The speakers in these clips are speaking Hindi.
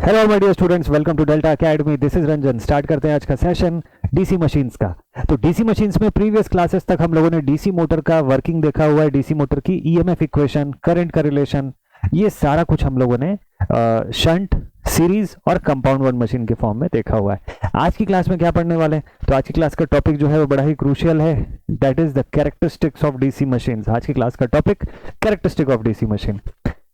Hello my dear students, welcome to Delta Academy. This is Ranjan. Start करते हैं आज का सेशन डीसी मशीन्स का। तो डीसी मशीन्स में प्रीवियस क्लासेस तक हम लोगों ने डीसी मोटर का वर्किंग देखा हुआ है, डीसी मोटर की ईएमएफ इक्वेशन, करंट का रिलेशन, ये सारा कुछ हम लोगों ने शंट, सीरीज और कंपाउंड वन मशीन के फॉर्म में देखा हुआ है। आज की क्लास में क्या पढ़ने वाले हैं? तो आज की क्लास का टॉपिक जो है वो बड़ा ही क्रूशियल है, that is the characteristics of DC machines. आज की क्लास का topic characteristic of DC machine.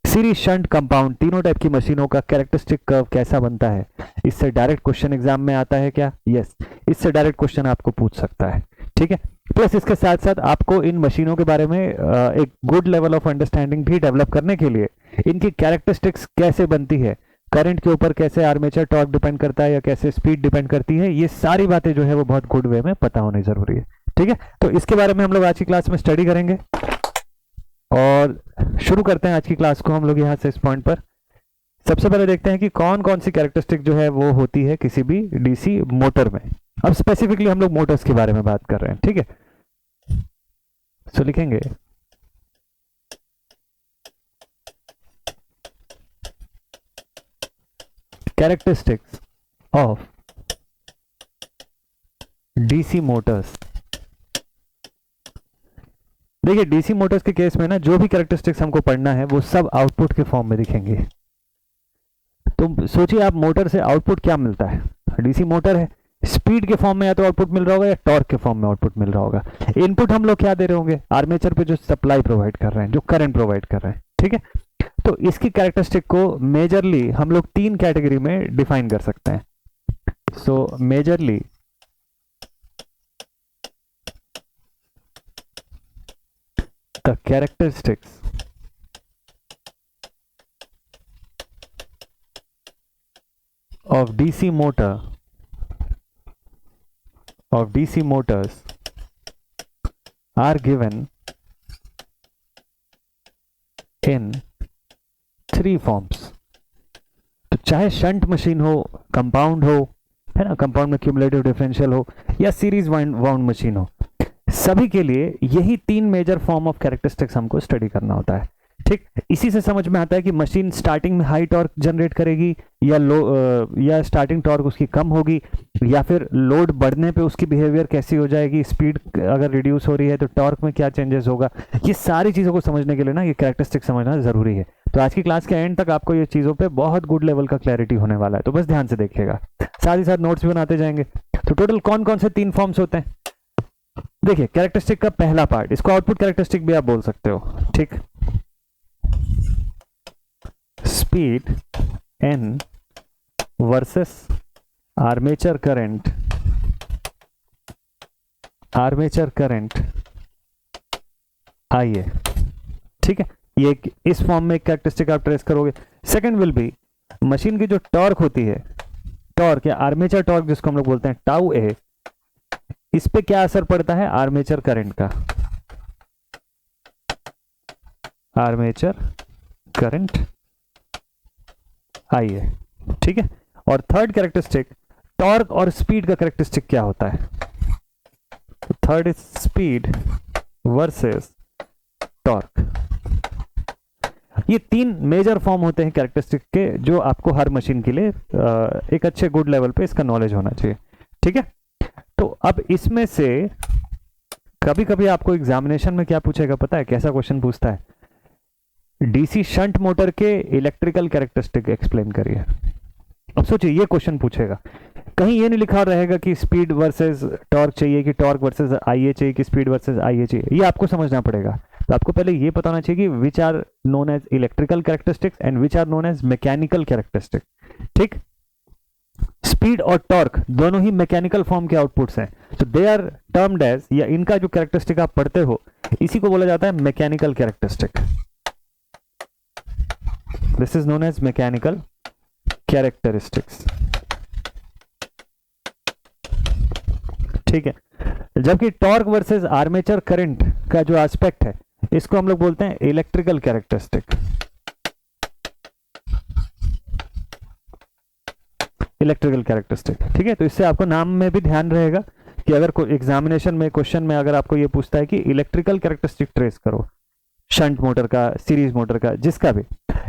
Series, shunt, compound, तीनों टाइप की मशीनों का कैरेक्टरिस्टिक कर्व कैसा बनता है, इससे डायरेक्ट क्वेश्चन एग्जाम में आता है क्या? यस, इससे डायरेक्ट क्वेश्चन आपको पूछ सकता है। ठीक है, प्लस इसके साथ साथ आपको इन मशीनों के बारे में एक गुड लेवल ऑफ अंडरस्टैंडिंग भी डेवलप करने के लिए इनकी कैरेक्टरिस्टिक्स कैसे बनती है, करंट के ऊपर कैसे आर्मेचर टॉर्क डिपेंड करता है या कैसे स्पीड डिपेंड करती है, ये सारी बातें जो है वो बहुत गुड वे में पता होनी जरूरी है। ठीक है, तो इसके बारे में हम लोग आज की क्लास में स्टडी करेंगे और शुरू करते हैं आज की क्लास को हम लोग यहाँ से इस पॉइंट पर। सबसे पहले देखते हैं कि कौन कौन सी कैरेक्टरिस्टिक जो है वो होती है किसी भी डीसी मोटर में। अब स्पेसिफिकली हम लोग मोटर्स के बारे में बात कर रहे हैं। ठीक है, सो लिखेंगे कैरेक्टरिस्टिक्स ऑफ डीसी मोटर्स। देखिए, डीसी मोटर्स के केस में ना जो भी कैरेक्टरिस्टिक्स हमको पढ़ना है वो सब आउटपुट के फॉर्म में दिखेंगे। तो सोचिए आप, मोटर से आउटपुट क्या मिलता है? डीसी मोटर है, स्पीड के फॉर्म में या तो आउटपुट मिल रहा होगा या टॉर्क के फॉर्म में आउटपुट मिल रहा होगा। इनपुट हम लोग क्या दे रहे होंगे? आर्मेचर पे जो सप्लाई प्रोवाइड कर रहे हैं, जो करंट प्रोवाइड कर रहे हैं। ठीक है, तो इसकी कैरेक्टरिस्टिक को मेजरली हम लोग तीन कैटेगरी में डिफाइन कर सकते हैं। सो majorly the characteristics of DC motors are given in three forms. तो चाहे शंट मशीन हो, कंपाउंड हो, है ना, कंपाउंड में क्यूमुलेटिव डिफरेंशियल हो, या सीरीज वाउंड मशीन हो, सभी के लिए यही तीन मेजर फॉर्म ऑफ कैरेक्टरिस्टिक्स हमको स्टडी करना होता है। ठीक, इसी से समझ में आता है कि मशीन स्टार्टिंग में हाई टॉर्क जनरेट करेगी या या स्टार्टिंग टॉर्क उसकी कम होगी, या फिर लोड बढ़ने पे उसकी बिहेवियर कैसी हो जाएगी, स्पीड अगर रिड्यूस हो रही है तो टॉर्क में क्या चेंजेस होगा। ये सारी चीज़ों को समझने के लिए ना ये कैरेक्टरिस्टिक समझना ज़रूरी है। तो आज की क्लास के एंड तक आपको ये चीज़ों पे बहुत गुड लेवल का क्लैरिटी होने वाला है, तो बस ध्यान से देखिएगा, साथ ही साथ नोट्स भी बनाते जाएंगे। तो टोटल कौन कौन से तीन फॉर्म्स होते हैं? देखिए, कैरेक्टरिस्टिक का पहला पार्ट, इसको आउटपुट कैरेक्टरिस्टिक भी आप बोल सकते हो। ठीक, speed N versus armature current आइए। ठीक है, ये इस फॉर्म में एक कैरेक्टरिस्टिक आप ट्रेस करोगे। सेकंड विल बी मशीन की जो टॉर्क होती है, टॉर्क या आर्मेचर टॉर्क जिसको हम लोग बोलते हैं टाउ ए, इस पे क्या असर पड़ता है? आर्मेचर करंट का, आर्मेचर करंट आइए। ठीक है, और थर्ड कैरेक्टरिस्टिक टॉर्क और स्पीड का कैरेक्टरिस्टिक क्या होता है? Third is speed versus torque. ये तीन मेजर फॉर्म होते हैं कैरेक्टरिस्टिक के, जो आपको हर मशीन के लिए एक अच्छे गुड लेवल पे इसका नॉलेज होना चाहिए। ठीक है, तो अब इसमें से कभी कभी आपको एग्जामिनेशन में क्या पूछेगा पता है? कैसा क्वेश्चन पूछता है? डीसी शंट मोटर के इलेक्ट्रिकल कैरेक्टरिस्टिक एक्सप्लेन करिए। अब सोचिए, ये क्वेश्चन पूछेगा, कहीं ये नहीं लिखा रहेगा कि स्पीड वर्सेस टॉर्क चाहिए, कि टॉर्क वर्सेस आईए चाहिए, कि स्पीड वर्सेस आईए चाहिए। ये आपको समझना पड़ेगा। तो आपको पहले ये पता होना चाहिए कि which are known as electrical characteristics and which are known as mechanical characteristic. ठीक, स्पीड और टॉर्क दोनों ही मैकेनिकल फॉर्म के आउटपुट्स हैं, तो दे आर टर्म्ड एज, या इनका जो कैरेक्टरिस्टिक आप पढ़ते हो इसी को बोला जाता है mechanical characteristic. This is known as mechanical characteristics. ठीक है, जबकि टॉर्क वर्सेस आर्मेचर करंट का जो एस्पेक्ट है इसको हम लोग बोलते हैं इलेक्ट्रिकल कैरेक्टरिस्टिक। Electrical characteristic. ठीक है, तो इससे आपको नाम में भी ध्यान रहेगा कि अगर कोई एग्जामिनेशन में क्वेश्चन में अगर आपको ये पूछता है कि इलेक्ट्रिकल कैरेक्टरिस्टिक ट्रेस करो, शंट मोटर का, सीरीज मोटर का, जिसका भी,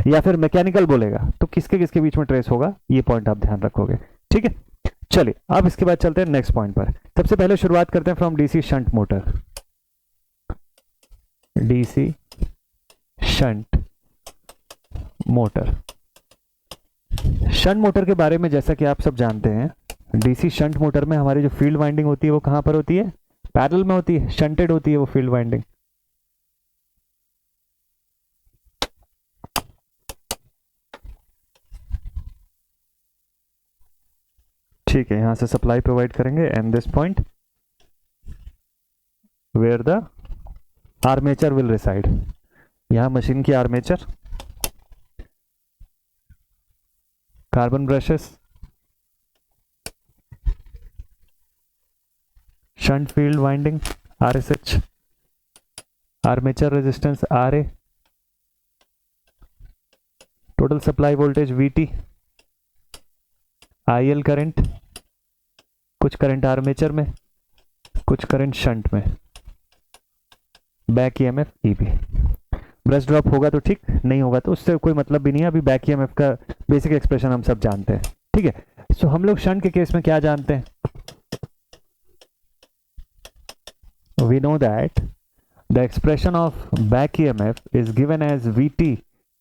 या फिर मैकेनिकल बोलेगा तो किसके किसके बीच में ट्रेस होगा, ये पॉइंट आप ध्यान रखोगे। ठीक है, चलिए अब इसके बाद चलते हैं नेक्स्ट पॉइंट पर। सबसे पहले शुरुआत करते हैं from DC shunt motor. DC shunt motor, shunt motor के बारे में जैसा कि आप सब जानते हैं, डीसी शंट मोटर में हमारी जो फील्ड वाइंडिंग होती है वो कहां पर होती है, पैरेलल में होती है, शंटेड होती है वो फील्ड वाइंडिंग। ठीक है, यहां से सप्लाई प्रोवाइड करेंगे and this point where the armature will reside, यहां मशीन की armature, carbon brushes, shunt field winding RSH, armature resistance RA, total supply voltage VT, IL current, कुछ करंट आर्मेचर में, कुछ करंट शंट में, back EMF EB। Brush drop होगा तो ठीक, नहीं होगा तो उससे कोई मतलब भी नहीं है। अभी बैक EMF का बेसिक एक्सप्रेशन हम सब जानते हैं। ठीक है, सो हम लोग शंट के केस में क्या जानते हैं, we know that the expression of back EMF is given as VT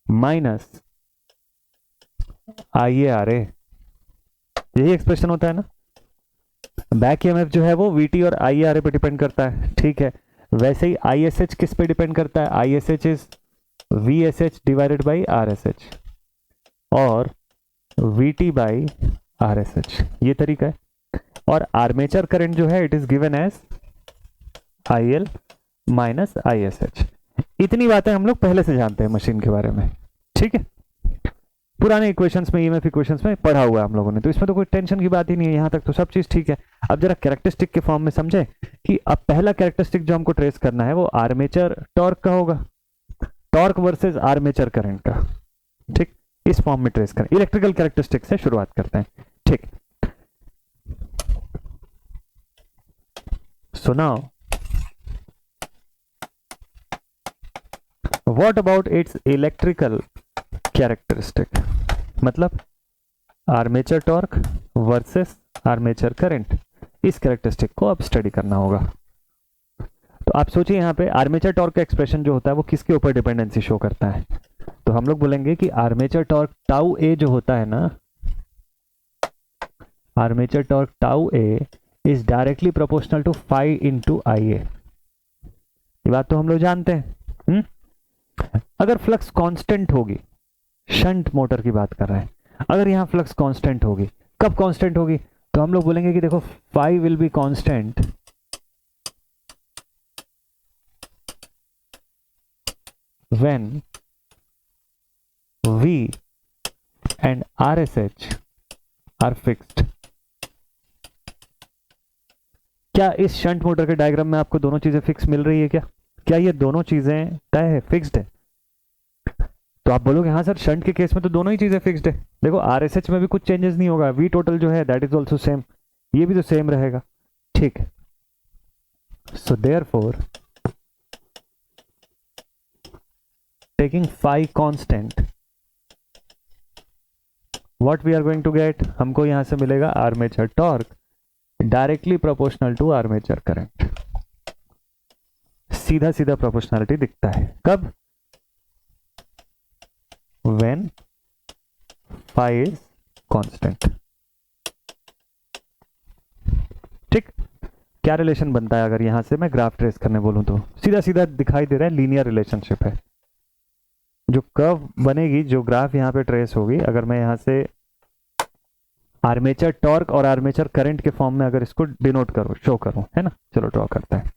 minus IARA, यही एक्सप्रेशन होता है ना। बैक EMF जो है वो VT और IARA पे डिपेंड करता है। ठीक है, वैसे ही ISH किस पे डिपेंड करता है, ISH is VSH divided by RSH और VT बाई RSH, ये तरीका है। और आर्मेचर करंट जो है it is given as IL minus ISH। इतनी बातें हम लोग पहले से जानते हैं मशीन के बारे में। ठीक है, पुराने इक्वेशंस में, EMF इक्वेशंस में पढ़ा हुआ है हम लोगों ने, तो इसमें तो कोई टेंशन की बात ही नहीं है, यहां तक तो सब चीज ठीक है। अब जरा कैरेक्टरिस्टिक के फॉर्म में समझे कि अब पहला कैरेक्टरिस्टिक जो हमको ट्रेस करना है वो आर्मेचर टॉर्क का होगा, टॉर्क वर्सेस आर्मेचर करंट का। ठीक, इस फॉर्म में ट्रेस करें। इलेक्ट्रिकल कैरेक्टरिस्टिक से शुरुआत करते हैं। ठीक, so now what about its electrical characteristic, मतलब armature torque versus armature current, इस कैरेक्टरिस्टिक को अब स्टडी करना होगा। तो आप सोचिए यहाँ पे आर्मेचर टॉर्क का एक्सप्रेशन जो होता है वो किसके ऊपर डिपेंडेंसी शो करता है, तो हम लोग बोलेंगे कि आर्मेचर टॉर्क टाउ ए जो होता है ना, armature torque tau A is directly proportional to phi into IA। ये बात तो हम लोग जानते हैं। अगर फ्लक्स कांस्टेंट होगी, शंट मोटर की बात कर रहे हैं, अगर यहां फ्लक्स कांस्टेंट होगी, कब कांस्टेंट होगी, तो हम लोग बोलेंगे कि देखो phi will be constant when V and RSH are fixed. क्या इस शंट मोटर के डायग्राम में आपको दोनों चीजें फिक्स मिल रही है क्या, क्या ये दोनों चीजें तय है, फिक्स्ड है? तो आप बोलोगे हाँ सर शंट के केस में तो दोनों ही चीजें फिक्स्ड है। देखो RSH में भी कुछ चेंजेस नहीं होगा, V टोटल जो है दैट इज ऑल्सो सेम, ये भी तो सेम रहेगा। ठीक है, so therefore taking phi constant what we are going to get, हमको यहां से मिलेगा armature torque directly proportional to armature current. सीधा सीधा प्रोपोर्शनलिटी दिखता है कब, when phi is constant। ठीक, क्या रिलेशन बनता है अगर यहां से मैं ग्राफ ट्रेस करने बोलूं तो सीधा सीधा दिखाई दे रहा है, लीनियर रिलेशनशिप है। जो कर्व बनेगी, जो ग्राफ यहां पे ट्रेस होगी, अगर मैं यहां से आर्मेचर टॉर्क और आर्मेचर करंट के फॉर्म में अगर इसको डिनोट करूं, शो करूं, है ना, चलो ड्रॉ करते हैं।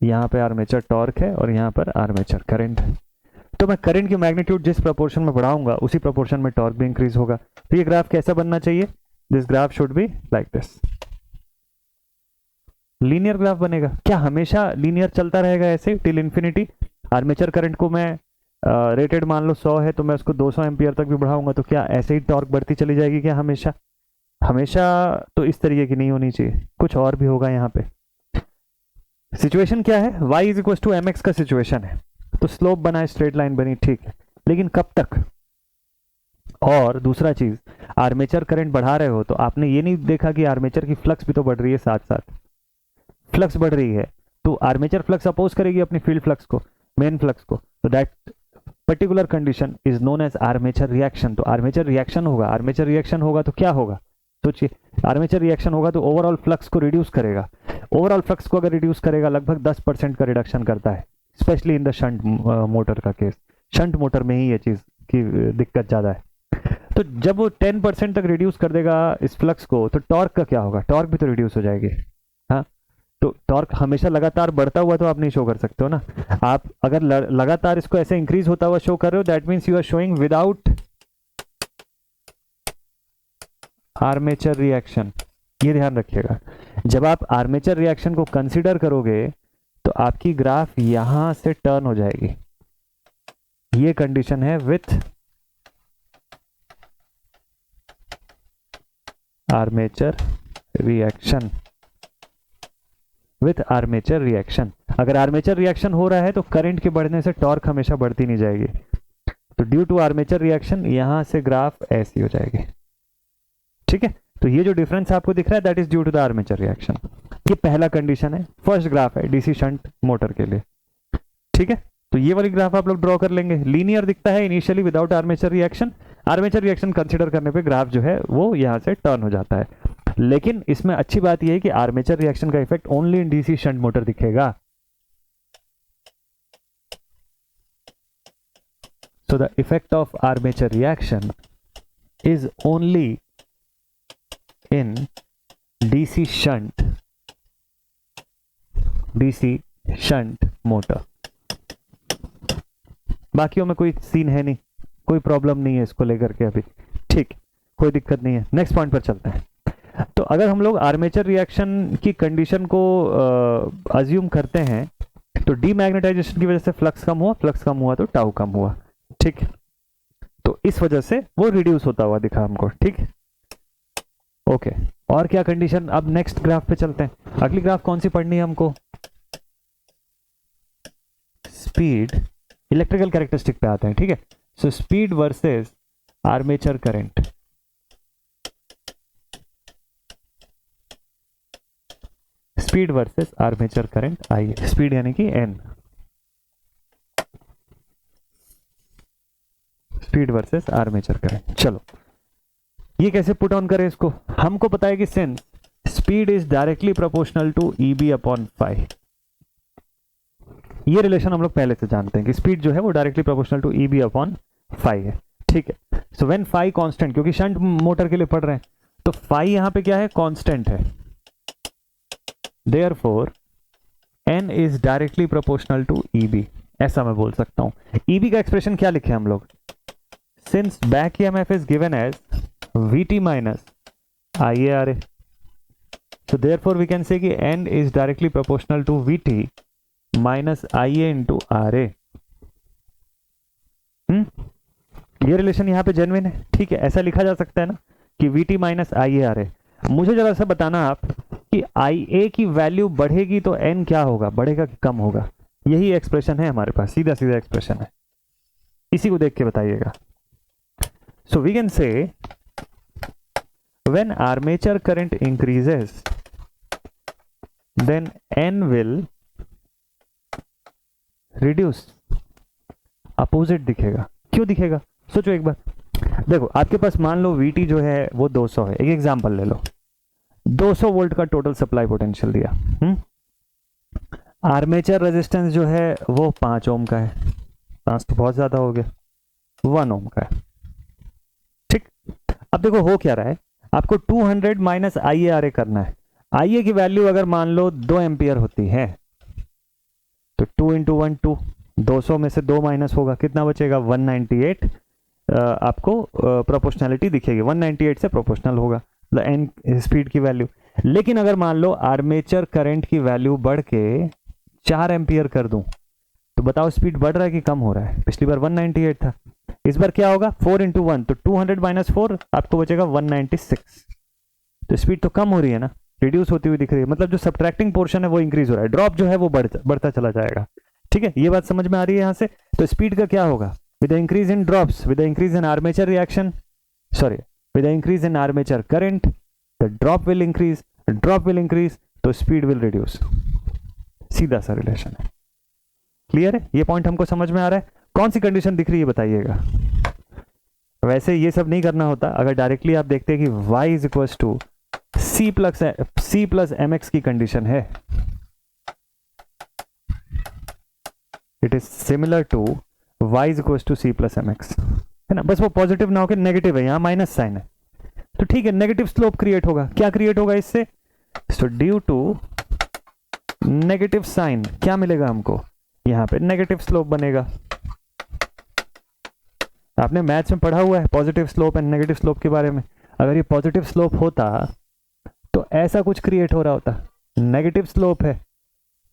यहां पे आर्मेचर टॉर्क है और यहां पर आर्मेचर करंट है, तो मैं करंट की मैग्नीट्यूड जिस प्रोपोर्शन में बढ़ाऊंगा उसी प्रोपोर्शन में टॉर्क भी इंक्रीज होगा। तो ये ग्राफ कैसा बनना चाहिए, this graph should be like this, linear graph बनेगा। क्या हमेशा लीनियर चलता रहेगा ऐसे टिल इंफिनिटी? आर्मेचर करंट को मैं रेटेड मान लो 100 है तो मैं उसको 200 एम्पियर तक भी बढ़ाऊंगा तो क्या ऐसे ही टॉर्क बढ़ती चली जाएगी क्या हमेशा? हमेशा तो इस तरीके की नहीं होनी चाहिए, कुछ और भी होगा यहाँ पे। सिचुएशन क्या है, y is equal to mx का सिचुएशन है, तो स्लोप बना, स्ट्रेट लाइन बनी, ठीक है। लेकिन कब तक। और दूसरा चीज, आर्मेचर करंट बढ़ा रहे हो तो आपने ये नहीं देखा कि आर्मेचर की फ्लक्स भी तो बढ़ रही है, साथ साथ फ्लक्स बढ़ रही है, तो आर्मेचर फ्लक्स अपोज करेगी अपनी फील्ड फ्लक्स को, मेन फ्लक्स को, तो that particular condition is known as armature reaction. तो आर्मेचर रिएक्शन होगा, आर्मेचर रिएक्शन होगा तो क्या होगा, सोचिए, आर्मेचर रिएक्शन होगा तो ओवरऑल फ्लक्स को रिड्यूस करेगा। ओवरऑल फ्लक्स को अगर रिड्यूस करेगा, लगभग 10% का रिडक्शन करता है, specially in the shunt motor का केस। शंट मोटर में ही ये चीज की दिक्कत ज्यादा है। तो जब वो 10% तक रिड्यूस कर देगा इस फ्लक्स को, तो टॉर्क का क्या होगा, टॉर्क भी तो रिड्यूस हो जाएगी। हाँ, तो टॉर्क हमेशा लगातार बढ़ता हुआ तो आप नहीं शो कर सकते हो ना। आप अगर लगातार इसको ऐसे इंक्रीज होता हुआ शो कर रहे हो, that means you are showing without armature reaction. ये ध्यान रखिएगा, जब आप आर्मेचर रिएक्शन को कंसीडर करोगे तो आपकी ग्राफ यहां से टर्न हो जाएगी। ये कंडीशन है with armature reaction. With armature reaction, अगर आर्मेचर रिएक्शन हो रहा है तो करंट के बढ़ने से टॉर्क हमेशा बढ़ती नहीं जाएगी। तो ड्यू टू आर्मेचर रिएक्शन यहां से ग्राफ ऐसी हो जाएगी। ठीक है, तो ये जो डिफरेंस आपको दिख रहा है that is due to the armature reaction. ये पहला कंडीशन है, फर्स्ट ग्राफ है डीसी शंट मोटर के लिए। ठीक है, तो ये वाली ग्राफ आप लोग ड्रॉ कर लेंगे। लीनियर दिखता है initially without armature reaction, armature reaction consider करने पे ग्राफ जो है वो यहां से टर्न हो जाता है। लेकिन इसमें अच्छी बात यह है कि आर्मेचर रिएक्शन का effect only in DC shunt motor दिखेगा। So the effect of armature reaction is only in DC shunt motor. बाकियों में कोई सीन है नहीं, कोई प्रॉब्लम नहीं है इसको लेकर के अभी। ठीक, कोई दिक्कत नहीं है। नेक्स्ट पॉइंट पर चलते हैं। तो अगर हम लोग आर्मेचर रिएक्शन की कंडीशन को अज्यूम करते हैं तो डीमैग्नेटाइजेशन की वजह से फ्लक्स कम हुआ तो टाउ कम हुआ। ठीक, तो इस वजह से वो रिड्यूस होता हुआ दिखा हमको। ठीक, ओके, और क्या कंडीशन। अब नेक्स्ट ग्राफ पे चलते हैं। अगली ग्राफ कौन सी पढ़नी है हमको, स्पीड, इलेक्ट्रिकल कैरेक्टरिस्टिक पे आते हैं। ठीक है, so speed versus armature current. Speed versus armature current. आइए, स्पीड यानी कि N, speed versus armature current. चलो, ये कैसे पुट ऑन करें इसको। हमको पता है कि since speed is directly proportional to EB upon phi, ये रिलेशन हम लोग पहले से जानते हैं कि स्पीड जो है वो directly proportional to EB upon phi है। ठीक है, सो व्हेन फाई कांस्टेंट, क्योंकि शंट मोटर के लिए पढ़ रहे हैं तो फाई यहां पे क्या है, कांस्टेंट है। Therefore N is directly proportional to EB, ऐसा मैं बोल सकता हूं। ईबी का एक्सप्रेशन क्या लिखे हम लोग, since back EMF is given as Vt minus IaRa, so therefore we can say कि N is directly proportional to Vt minus Ia into Ra। ये रिलेशन यहाँ पे जेन्युइन है। ठीक है, ऐसा लिखा जा सकता है ना कि Vt minus IaRa। मुझे जरा सा बताना आप कि Ia की वैल्यू बढ़ेगी तो N क्या होगा, बढ़ेगा कि कम होगा। यही एक्सप्रेशन है हमारे पास, सीधा सीधा एक्सप्रेशन है, इसी को देख के बताइएगा। So we can say when armature current increases then N will reduce। Opposite दिखेगा, क्यों दिखेगा, सोचो एक बार। देखो, आपके पास मान लो Vt जो है वो 200 है, एक एग्जांपल ले लो, 200 वोल्ट का टोटल सप्लाई पोटेंशियल दिया। आर्मेचर रेजिस्टेंस जो है वो 5 ओम का है, 5 तो बहुत ज्यादा हो गया, 1 ओम का है। ठीक, अब देखो हो क्या रहा है, आपको 200 माइनस IaRa करना है। Ia की वैल्यू अगर मान लो 2 एम्पियर होती है तो 2 इंटू 1 2, 200 में से 2 माइनस होगा, कितना बचेगा 198। आपको प्रोपोर्शनलिटी दिखेगी, 198 से प्रोपोर्शनल होगा एन स्पीड की वैल्यू। लेकिन अगर मान लो आर्मेचर करंट की वैल्यू बढ़ के 4 एम्पियर कर दूं तो बताओ स्पीड बढ़ रहा है कि कम हो रहा है। पिछली बार 198 था, इस बार क्या होगा 4 इंटू 1, तो 200 माइनस 4 आपको बचेगा 196। तो स्पीड तो कम हो रही है ना, रिड्यूस होती हुई दिख रही है, मतलब जो सब्ट्रैक्टिंग पोर्शन है वो इंक्रीज हो रहा है, ड्रॉप जो है वो बढ़ता चला जाएगा। ठीक है, ये बात समझ में आ रही है यहाँ से। तो स्पीड का क्या होगा, with the increase in drops, with the increase in armature reaction, sorry, with the increase in armature current, the drop will increase, drop will increase, तो speed will reduce. सीधा सा रिलेशन है. क्लियर है? ये पॉइंट हमको समझ में आ रहा है? कौन सी कंडीशन दिख रही है बताइएगा. वैसे ये सब नहीं करना होता. अगर डायरेक्टली आप देखते हैं कि y is equal to C plus mx की कंडीशन है, it is similar to y is equal to C plus mx, है ना. बस वो पॉजिटिव ना होकर नेगेटिव है, यहाँ माइनस साइन है, तो ठीक है, नेगेटिव स्लोप क्रिएट होगा. क्या क्रिएट होगा इससे? So due to negative sign क्या मिलेगा हमको? यहाँ पे नेगेटिव स्लोप बनेगा. आपने मैथ्स में पढ़ा हुआ है positive slope and negative slope के बारे में. अगर ये पॉजिटिव स्लोप होता तो ऐसा कुछ क्रिएट हो रहा होता. नेगेटिव स्लोप है,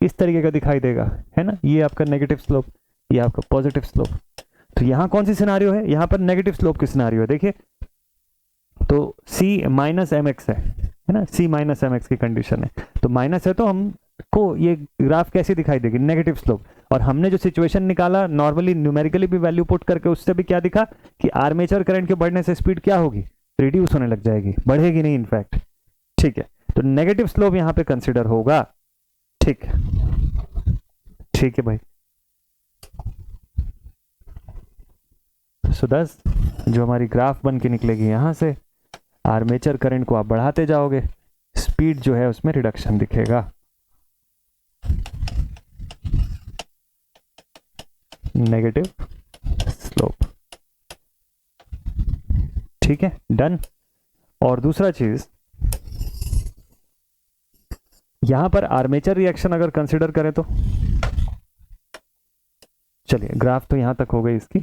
इस तरीके का दिखाई देगा, है ना. ये आपका नेगेटिव स्लोप, ये आपका पॉजिटिव स्लोप. तो यहाँ कौन सी सिनारियो है? यहाँ पर नेगेटिव स्लोप की सिनारियो है. देखिए तो C माइनस एम एक्स है ना, C माइनस एम एक्स की कंडीशन है. तो माइनस है तो हमको ये ग्राफ कैसी दिखाई देगी? Negative slope. और हमने जो सिचुएशन निकाला नॉर्मली न्यूमेरिकली भी वैल्यू पुट करके, उससे भी क्या दिखा कि आर्मेचर करंट के बढ़ने से स्पीड क्या होगी? रिड्यूस होने लग जाएगी, बढ़ेगी नहीं इनफैक्ट. ठीक है, तो नेगेटिव स्लोप यहां पे कंसिडर होगा. ठीक है, ठीक है भाई. सो दस जो हमारी ग्राफ बन के निकलेगी यहां से, आर्मेचर करंट को आप बढ़ाते जाओगे, स्पीड जो है उसमें रिडक्शन दिखेगा. Negative slope. ठीक है, डन. और दूसरा चीज, यहां पर आर्मेचर रिएक्शन अगर कंसिडर करें तो, चलिए ग्राफ तो यहां तक हो गई इसकी.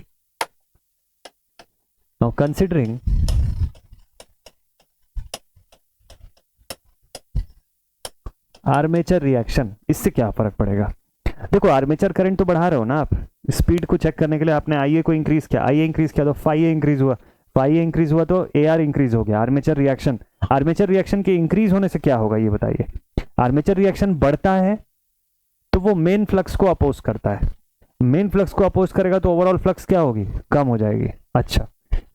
नाउ कंसिडरिंग आर्मेचर रिएक्शन, इससे क्या फर्क पड़ेगा? देखो आर्मेचर करंट तो बढ़ा रहे हो ना आप, स्पीड को चेक करने के लिए आपने IA को इंक्रीज किया, IA इंक्रीज किया तो फाई इंक्रीज हुआ, फाई इंक्रीज हुआ तो AR इंक्रीज हो गया. आर्मेचर रिएक्शन के इंक्रीज होने से क्या होगा ये बताइए? आर्मेचर रिएक्शन बढ़ता है तो वो मेन फ्लक्स को अपोज करता है. मेन फ्लक्स को अपोज करेगा तो ओवरऑल फ्लक्स क्या होगी? कम हो जाएगी. अच्छा,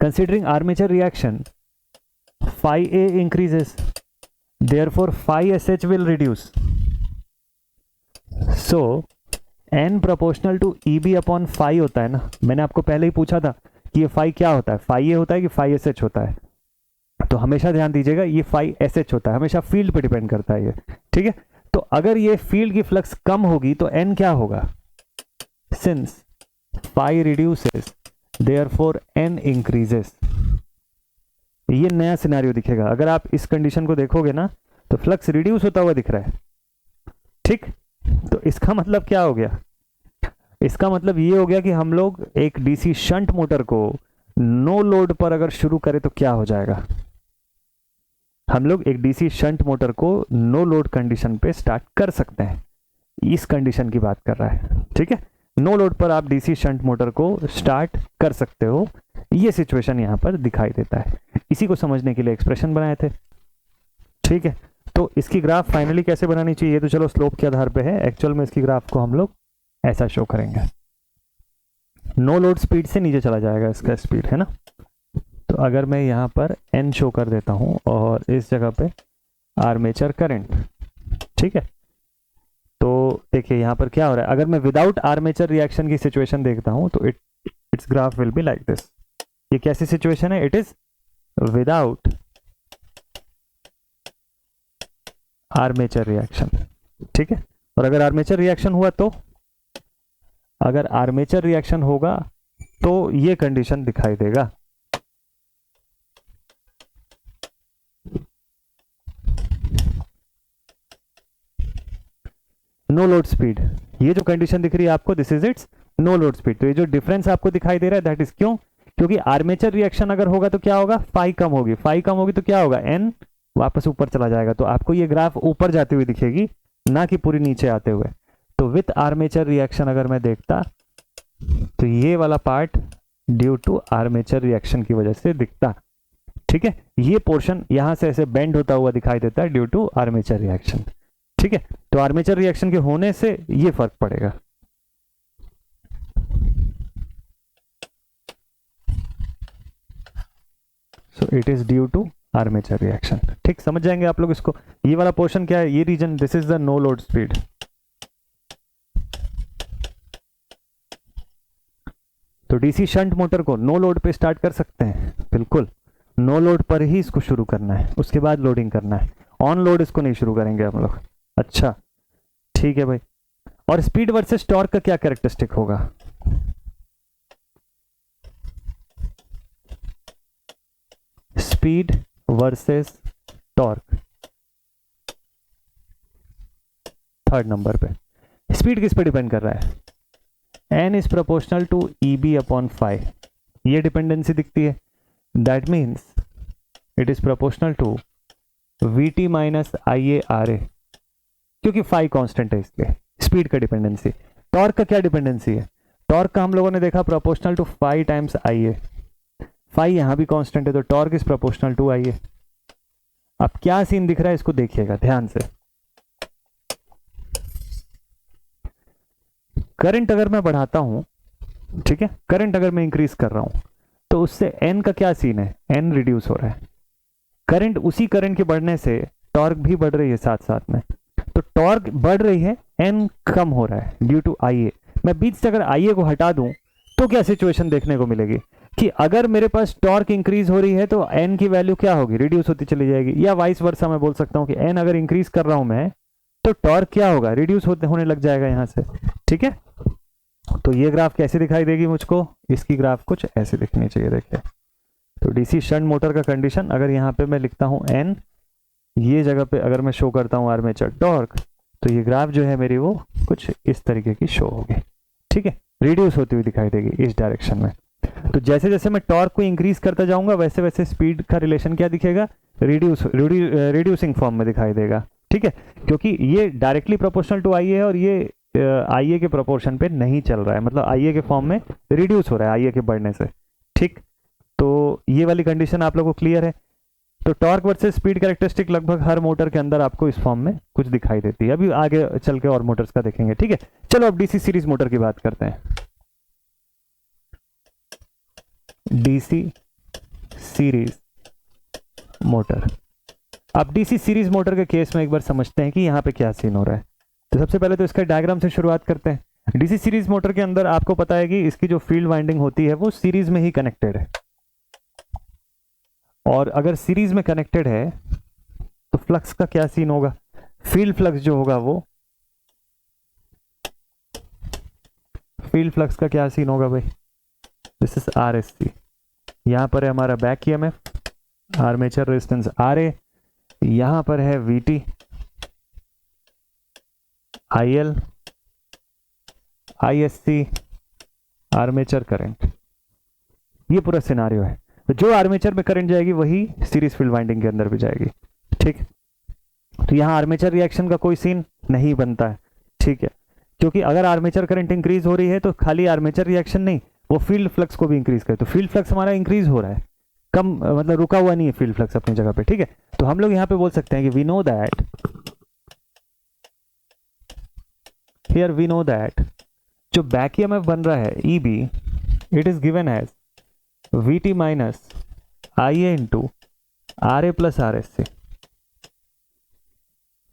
considering armature reaction, phi A increases, therefore phi SH will reduce. So n proportional to EB upon phi होता है ना. मैंने आपको पहले ही पूछा था कि ये phi क्या होता है, phi A होता है कि phi SH होता है. तो हमेशा ध्यान दीजिएगा ये phi SH होता है, हमेशा फील्ड पे डिपेंड करता है ये. ठीक है, तो अगर ये फील्ड की फ्लक्स कम होगी तो n क्या होगा? Since phi reduces, therefore n increases. ये नया सिनेरियो दिखेगा. अगर आप इस कंडीशन को देखोगे ना तो फ्लक्स रिड्यूस होता हुआ दिख रहा है. ठीक, तो इसका मतलब क्या हो गया? इसका मतलब ये हो गया कि हम लोग एक डीसी शंट मोटर को नो लोड पर अगर शुरू करें तो क्या हो जाएगा? हम लोग एक डीसी शंट मोटर को नो लोड कंडीशन पे स्टार्ट कर सकते हैं. इस कंडीशन की बात कर रहा है. ठीक है, नो लोड पर आप डीसी शंट मोटर को स्टार्ट कर सकते हो. ये सिचुएशन यहां पर दिखाई देता है. इसी को समझने के लिए एक्सप्रेशन बनाए थे. ठीक है, तो इसकी ग्राफ फाइनली कैसे बनानी चाहिए? ये तो चलो स्लोप के आधार पे है, एक्चुअल में इसकी ग्राफ को हम लोग ऐसा शो करेंगे. नो लोड स्पीड से नीचे चला जाएगा इसका स्पीड, है ना. तो अगर मैं यहाँ पर n शो कर देता हूँ और इस जगह पे आर्मेचर करंट, ठीक है, तो देखिए यहाँ पर क्या हो रहा है. अगर मैं विदाउट आर्मेचर रिएक्शन की सिचुएशन देखता हूँ तो it's graph will be like this. ये कैसी सिचुएशन है? It is without armature reaction. ठीक है, और अगर आर्मेचर रिएक्शन हुआ तो, अगर आर्मेचर रिएक्शन होगा तो ये कंडीशन दिखाई देगा. नो लोड स्पीड, ये जो कंडीशन दिख रही है आपको, this is it's no load speed. तो ये जो डिफरेंस आपको दिखाई दे रहा है दैट इज क्यों? क्योंकि आर्मेचर रिएक्शन अगर होगा तो क्या होगा? फाई कम होगी. फाई कम होगी तो क्या होगा? एन वापस ऊपर चला जाएगा. तो आपको ये ग्राफ ऊपर जाती हुई दिखेगी, ना कि पूरी नीचे आते हुए. तो विथ आर्मेचर रिएक्शन अगर मैं देखता तो ये वाला part due to armature reaction की वजह से दिखता. ठीक है, ये पोर्शन यहां से ऐसे बेंड होता हुआ दिखाई देता है ड्यू टू आर्मेचर रिएक्शन. ठीक है, तो आर्मेचर रिएक्शन के होने से ये फर्क पड़ेगा. So it is due to armature reaction. ठीक, समझ जाएंगे आप लोग इसको। ये वाला पोर्शन क्या है, ये reason, this is the no load speed. तो डीसी शंट मोटर को नो लोड पे स्टार्ट कर सकते हैं, बिल्कुल नो लोड पर ही इसको शुरू करना है, उसके बाद लोडिंग करना है। ऑन लोड इसको नहीं शुरू करेंगे हम लोग। अच्छा ठीक है भाई। और स्पीड वर्सेस टॉर्क का क्या कैरेक्टरिस्टिक होगा? Speed versus torque, third number पे स्पीड किस पे डिपेंड कर रहा है? n is proportional to EB upon phi। ये डिपेंडेंसी दिखती है, that means it is proportional to VT minus IA RA, क्योंकि phi कांस्टेंट है इसलिए स्पीड का डिपेंडेंसी। टॉर्क का क्या डिपेंडेंसी है? टॉर्क का हम लोगों ने देखा proportional to phi times IA। phi यहां भी कांस्टेंट है, तो torque is proportional to IA। अब क्या सीन दिख रहा है इसको देखिएगा ध्यान से। करंट अगर मैं बढ़ाता हूं, ठीक है, करंट अगर मैं इंक्रीज कर रहा हूं तो उससे n का क्या सीन है? n रिड्यूस हो रहा है। करंट, उसी करंट के बढ़ने से टॉर्क भी बढ़ रही है साथ साथ में। तो टॉर्क बढ़ रही है, n कम हो रहा है ड्यू टू IA। मैं बीच से अगर IA को हटा दूं तो क्या सिचुएशन देखने को मिलेगी कि अगर मेरे पास टॉर्क इंक्रीज हो रही है तो n की वैल्यू क्या होगी? रिड्यूस होती चली जाएगी। या वाइस वर्सा मैं बोल सकता हूं कि n अगर इंक्रीज कर रहा हूं मैं तो टॉर्क क्या होगा? रिड्यूस होने लग जाएगा यहां से। ठीक है, तो ये ग्राफ कैसे दिखाई देगी मुझको? इसकी ग्राफ कुछ ऐसे दिखनी चाहिए। देखिए, तो डीसी शंट मोटर का कंडीशन, अगर यहाँ पे मैं लिखता हूँ n, ये जगह पे अगर मैं शो करता हूँ आर्मेचर टॉर्क, तो ये ग्राफ जो है मेरी वो कुछ इस तरीके की शो होगी। ठीक है, रिड्यूस होती हुई दिखाई देगी इस डायरेक्शन में। तो जैसे जैसे मैं टॉर्क को इंक्रीज करता जाऊंगा वैसे वैसे स्पीड का रिलेशन क्या दिखेगा? रिड्यूसिंग फॉर्म में दिखाई देगा। ठीक है, क्योंकि ये डायरेक्टली प्रोपोर्शनल टू IA है और ये IA के प्रोपोर्शन पे नहीं चल रहा है, मतलब IA के फॉर्म में रिड्यूस हो रहा है IA के बढ़ने से। ठीक, तो ये वाली कंडीशन आप लोगों को क्लियर है। तो टॉर्क वर्सेस स्पीड कैरेक्टरिस्टिक लगभग हर मोटर के अंदर आपको इस फॉर्म में कुछ दिखाई देती है। अभी आगे चल के और मोटर्स का देखेंगे। ठीक है, चलो अब डीसी सीरीज मोटर की बात करते हैं। DC series motor. अब डीसी सीरीज मोटर के केस में एक बार समझते हैं कि यहाँ पे क्या सीन हो रहा है। तो सबसे पहले तो इसका डायग्राम से शुरुआत करते हैं। डीसी सीरीज मोटर के अंदर आपको पता है कि इसकी जो फील्ड वाइंडिंग होती है वो सीरीज में ही कनेक्टेड है, और अगर सीरीज में कनेक्टेड है तो फ्लक्स का क्या सीन होगा? फील्ड फ्लक्स जो होगा वो, फील्ड फ्लक्स का क्या सीन होगा भाई? This is RSC। यहां पर है हमारा back EMF, armature resistance RA, यहां पर है VT, IL, ISC, armature current. ये पूरा सिनारियो है। तो जो आर्मेचर में करंट जाएगी वही सीरीज फील्ड वाइंडिंग के अंदर भी जाएगी। ठीक, तो यहां आर्मेचर रिएक्शन का कोई सीन नहीं बनता है। ठीक है, क्योंकि अगर आर्मेचर करंट इंक्रीज हो रही है तो खाली आर्मेचर रिएक्शन नहीं, वो फील्ड फ्लक्स को भी इंक्रीज करे। तो फील्ड फ्लक्स हमारा इंक्रीज हो रहा है, कम मतलब रुका हुआ नहीं है फील्ड फ्लक्स अपनी जगह पे। ठीक है, तो हम लोग यहां पे बोल सकते हैं कि वी नो दैट जो बैक EMF बन रहा है EB, it is given as VT minus IA into RA plus RSC,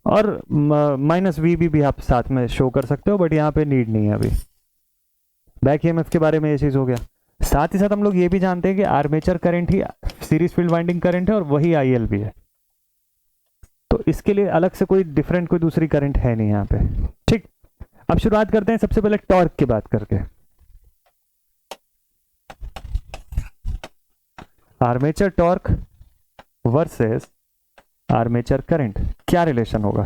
और माइनस VB भी आप साथ में शो कर सकते हो, बट यहाँ पे नीड नहीं है अभी। बैक EMF के बारे में ये चीज हो गया। साथ ही साथ हम लोग ये भी जानते हैं कि आर्मेचर करंट ही सीरीज फील्ड वाइंडिंग करंट है और वही IL भी है, तो इसके लिए अलग से कोई डिफरेंट कोई दूसरी करंट है नहीं यहाँ पे। ठीक, अब शुरुआत करते हैं सबसे पहले टॉर्क की बात करके। Armature torque versus armature current, क्या रिलेशन होगा?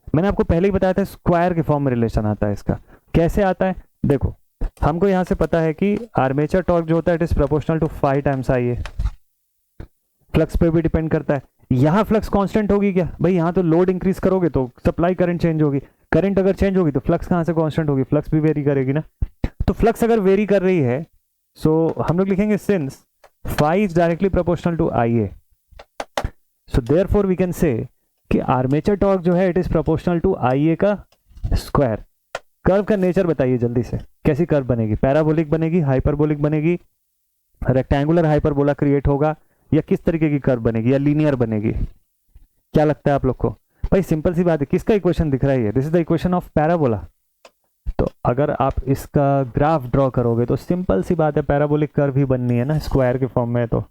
मैंने आपको पहले ही बताया था स्क्वायर के फॉर्म में रिलेशन आता है इसका। कैसे आता है? देखो, हमको यहां से पता है कि आर्मेचर टॉर्क जो होता है it is proportional to phi times IA। Flux पे भी डिपेंड करता है। यहां फ्लक्स कांस्टेंट होगी क्या भाई? यहां तो लोड इंक्रीज करोगे तो सप्लाई करंट चेंज होगी, करंट अगर चेंज होगी तो फ्लक्स कहां से कांस्टेंट होगी? फ्लक्स भी वेरी करेगी ना। तो फ्लक्स अगर वेरी कर रही है सो हम लोग लिखेंगे since phi is directly proportional to IA, so therefore we can say कि आर्मेचर टॉर्क जो है it is proportional to IA का स्क्वायर। कर्व का नेचर बताइए जल्दी से, कैसी कर्व बनेगी? पैराबोलिक बनेगी, हाइपरबोलिक बनेगी, रेक्टेंगुलर हाइपरबोला क्रिएट होगा, या किस तरीके की कर्व बनेगी, या लीनियर बनेगी? क्या लगता है आप लोग को? भाई सिंपल सी बात है, किसका इक्वेशन दिख रहा है ये? This is the equation of parabola. तो अगर आप इसका ग्राफ ड्रॉ करोगे तो सिंपल सी बात है, पैराबोलिक कर्व ही बननी है ना, स्क्वायर के फॉर्म में। तो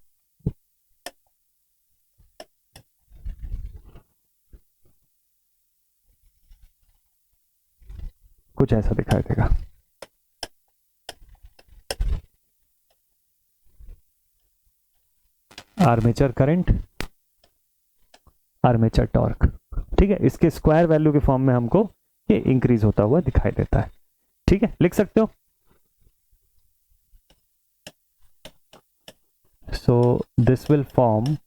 कुछ ऐसा दिखाई देगा। आर्मेचर करंट, आर्मेचर टॉर्क, ठीक है, इसके स्क्वायर वैल्यू के फॉर्म में हमको ये इंक्रीज होता हुआ दिखाई देता है। ठीक है, लिख सकते हो। So this will form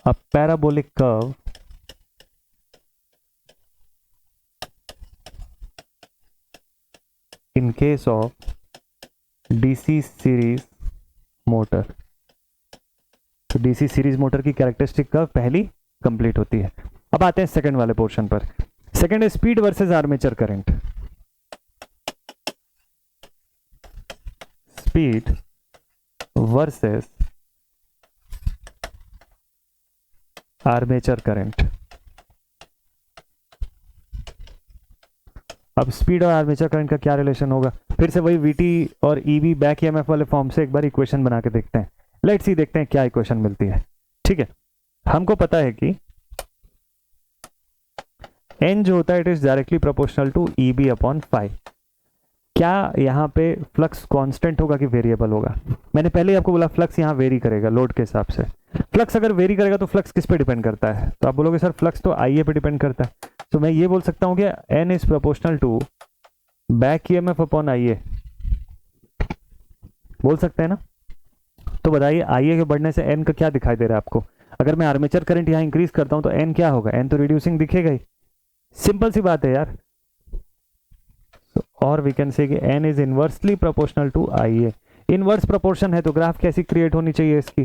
a parabolic curve in case of DC series motor। तो DC सीरीज मोटर की कैरेक्टरिस्टिक कर्व पहली कंप्लीट होती है। अब आते हैं सेकंड वाले पोर्शन पर। सेकंड है speed versus armature current. Speed versus armature current. अब स्पीड और आर्मेचर करंट का क्या रिलेशन होगा? फिर से वही वीटी और ईवी बैक ईएमएफ वाले फॉर्म से एक बार इक्वेशन बना के देखते हैं। लेट्स सी, देखते हैं क्या इक्वेशन मिलती है। ठीक है, हमको पता है कि एन जो होता है it is directly proportional to EB upon phi. क्या यहाँ पे फ्लक्स कांस्टेंट होगा कि वेरिएबल होगा? मैंने पहले ही आपको बोला फ्लक्स यहाँ वेरी करेगा लोड के हिसाब से। फ्लक्स अगर वेरी करेगा तो फ्लक्स किस पे डिपेंड करता है? तो आप बोलोगे सर फ्लक्स तो आईए पे डिपेंड करता है। तो मैं ये बोल सकता हूँ कि N is proportional to back EMF upon IA, बोल सकते हैं ना? तो बताइए आईए के बढ़ने से एन का क्या दिखाई दे रहा है आपको? अगर मैं आर्मेचर करंट यहाँ इंक्रीज करता हूँ तो एन क्या होगा? एन तो रिड्यूसिंग दिखेगा ही। सिंपल सी बात है यार। और वी कैन से कि N is inversely proportional to IA. Inverse proportion है तो ग्राफ कैसी क्रिएट होनी चाहिए इसकी?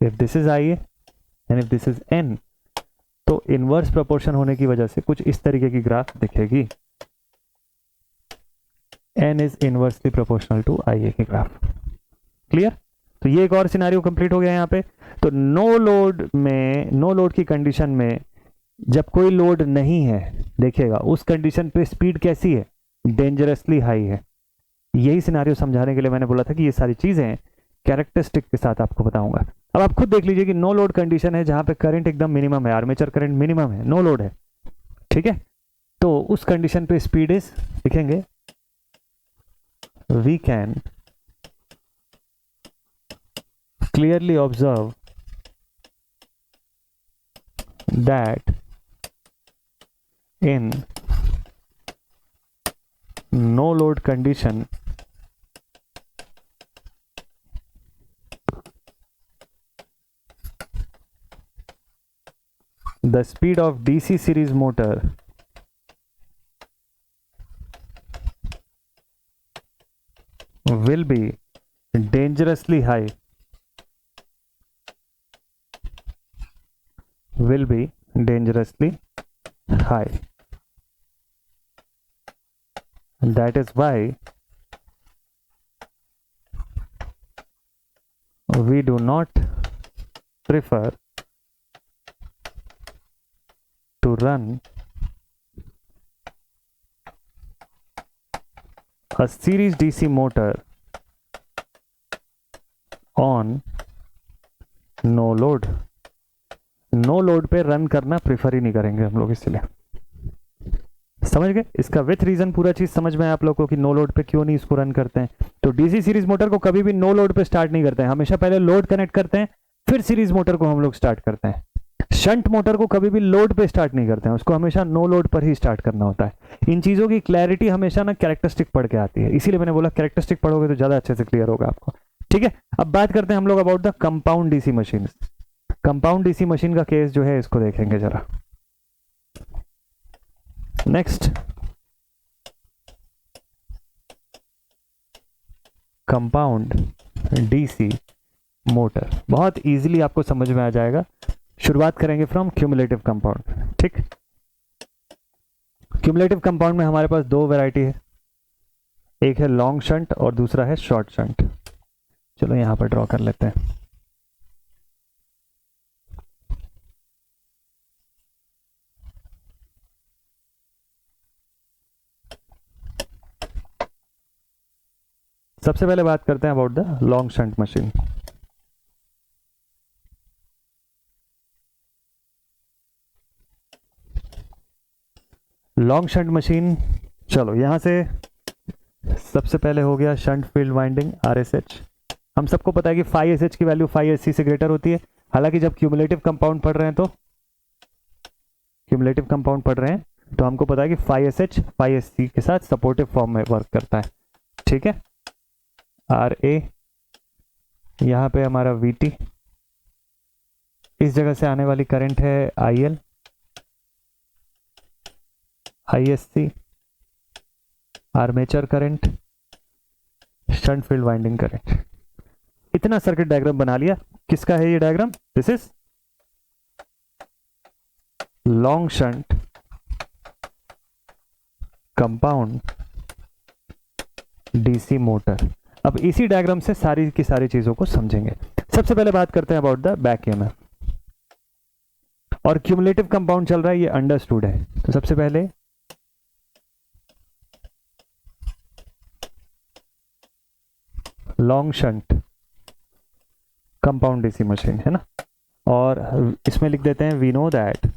If this is IA and if this is N, तो इनवर्स प्रोपोर्शन होने की वजह से कुछ इस तरीके की ग्राफ दिखेगी। N is inversely proportional to IA की ग्राफ। क्लियर? तो ये एक और सिनेरियो कंप्लीट हो गया यहाँ पे। तो नो लोड में, नो लोड की कंडीशन में जब कोई लोड नहीं है, देखिएगा उस कंडीशन पे स्पीड कैसी है? डेंजरसली हाई है। यही सिनेरियो समझाने के लिए मैंने बोला था कि ये सारी चीजें कैरेक्टरिस्टिक के साथ आपको बताऊंगा। अब आप खुद देख लीजिए कि नो लोड कंडीशन है जहां पे करंट एकदम मिनिमम है, आर्मेचर करंट मिनिमम है, नो लोड है। ठीक है, तो उस कंडीशन पे स्पीड इज, लिखेंगे we can clearly observe that in no load condition the speed of DC series motor will be dangerously high, will be dangerously high. And that is why we do not prefer to run a series DC motor on no load। No load पे रन करना प्रेफर ही नहीं करेंगे हम लोग, इसलिए। समझ गए? इसका विथ रीजन पूरा चीज समझ में है आप लोगों को कि नो लोड पे क्यों नहीं इसको रन करते हैं। तो डीसी सीरीज मोटर को कभी भी नो लोड पे स्टार्ट नहीं करते हैं, हमेशा पहले लोड कनेक्ट करते हैं फिर सीरीज मोटर को हम लोग स्टार्ट करते हैं। शंट मोटर को कभी भी लोड पे स्टार्ट नहीं करते हैं, उसको हमेशा नो लोड पर ही स्टार्ट करना होता है। इन चीजों की क्लैरिटी हमेशा ना कैरेक्टरिस्टिक पढ़ के आती है, इसीलिए मैंने बोला कैरेक्टरिस्टिक पढ़ोगे तो ज्यादा अच्छे से क्लियर होगा आपको। ठीक है, अब बात करते हैं हम लोग about the compound DC machine. Compound DC machine का केस जो है इसको देखेंगे जरा। नेक्स्ट, कंपाउंड डीसी मोटर बहुत इजीली आपको समझ में आ जाएगा। शुरुआत करेंगे फ्रॉम क्यूमुलेटिव कंपाउंड। ठीक ठीक। क्यूमुलेटिव कंपाउंड में हमारे पास दो वैरायटी है, एक है लॉन्ग शंट और दूसरा है शॉर्ट शंट। चलो यहां पर ड्रॉ कर लेते हैं। सबसे पहले बात करते हैं about the long shunt machine. Long shunt machine, चलो यहां से सबसे पहले हो गया शंट फील्ड वाइंडिंग RSH। हम सबको पता है कि 5SH की वैल्यू 5SC से ग्रेटर होती है। हालांकि जब क्यूमुलेटिव कंपाउंड पढ़ रहे हैं तो हमको पता है कि 5SH 5SC के साथ सपोर्टिव फॉर्म में वर्क करता है। ठीक है, RA, यहां पे हमारा VT, इस जगह से आने वाली करंट है IL, ISC armature current, shunt field winding current. इतना सर्किट डायग्राम बना लिया। किसका है ये diagram? This is long shunt compound DC motor. अब इसी डायग्राम से सारी की सारी चीजों को समझेंगे। सबसे पहले बात करते हैं अबाउट द बैक EMF। और क्यूमुलेटिव कंपाउंड चल रहा है, ये अंडरस्टूड है। तो सबसे पहले long shunt compound DC machine है ना, और इसमें लिख देते हैं वी नो दैट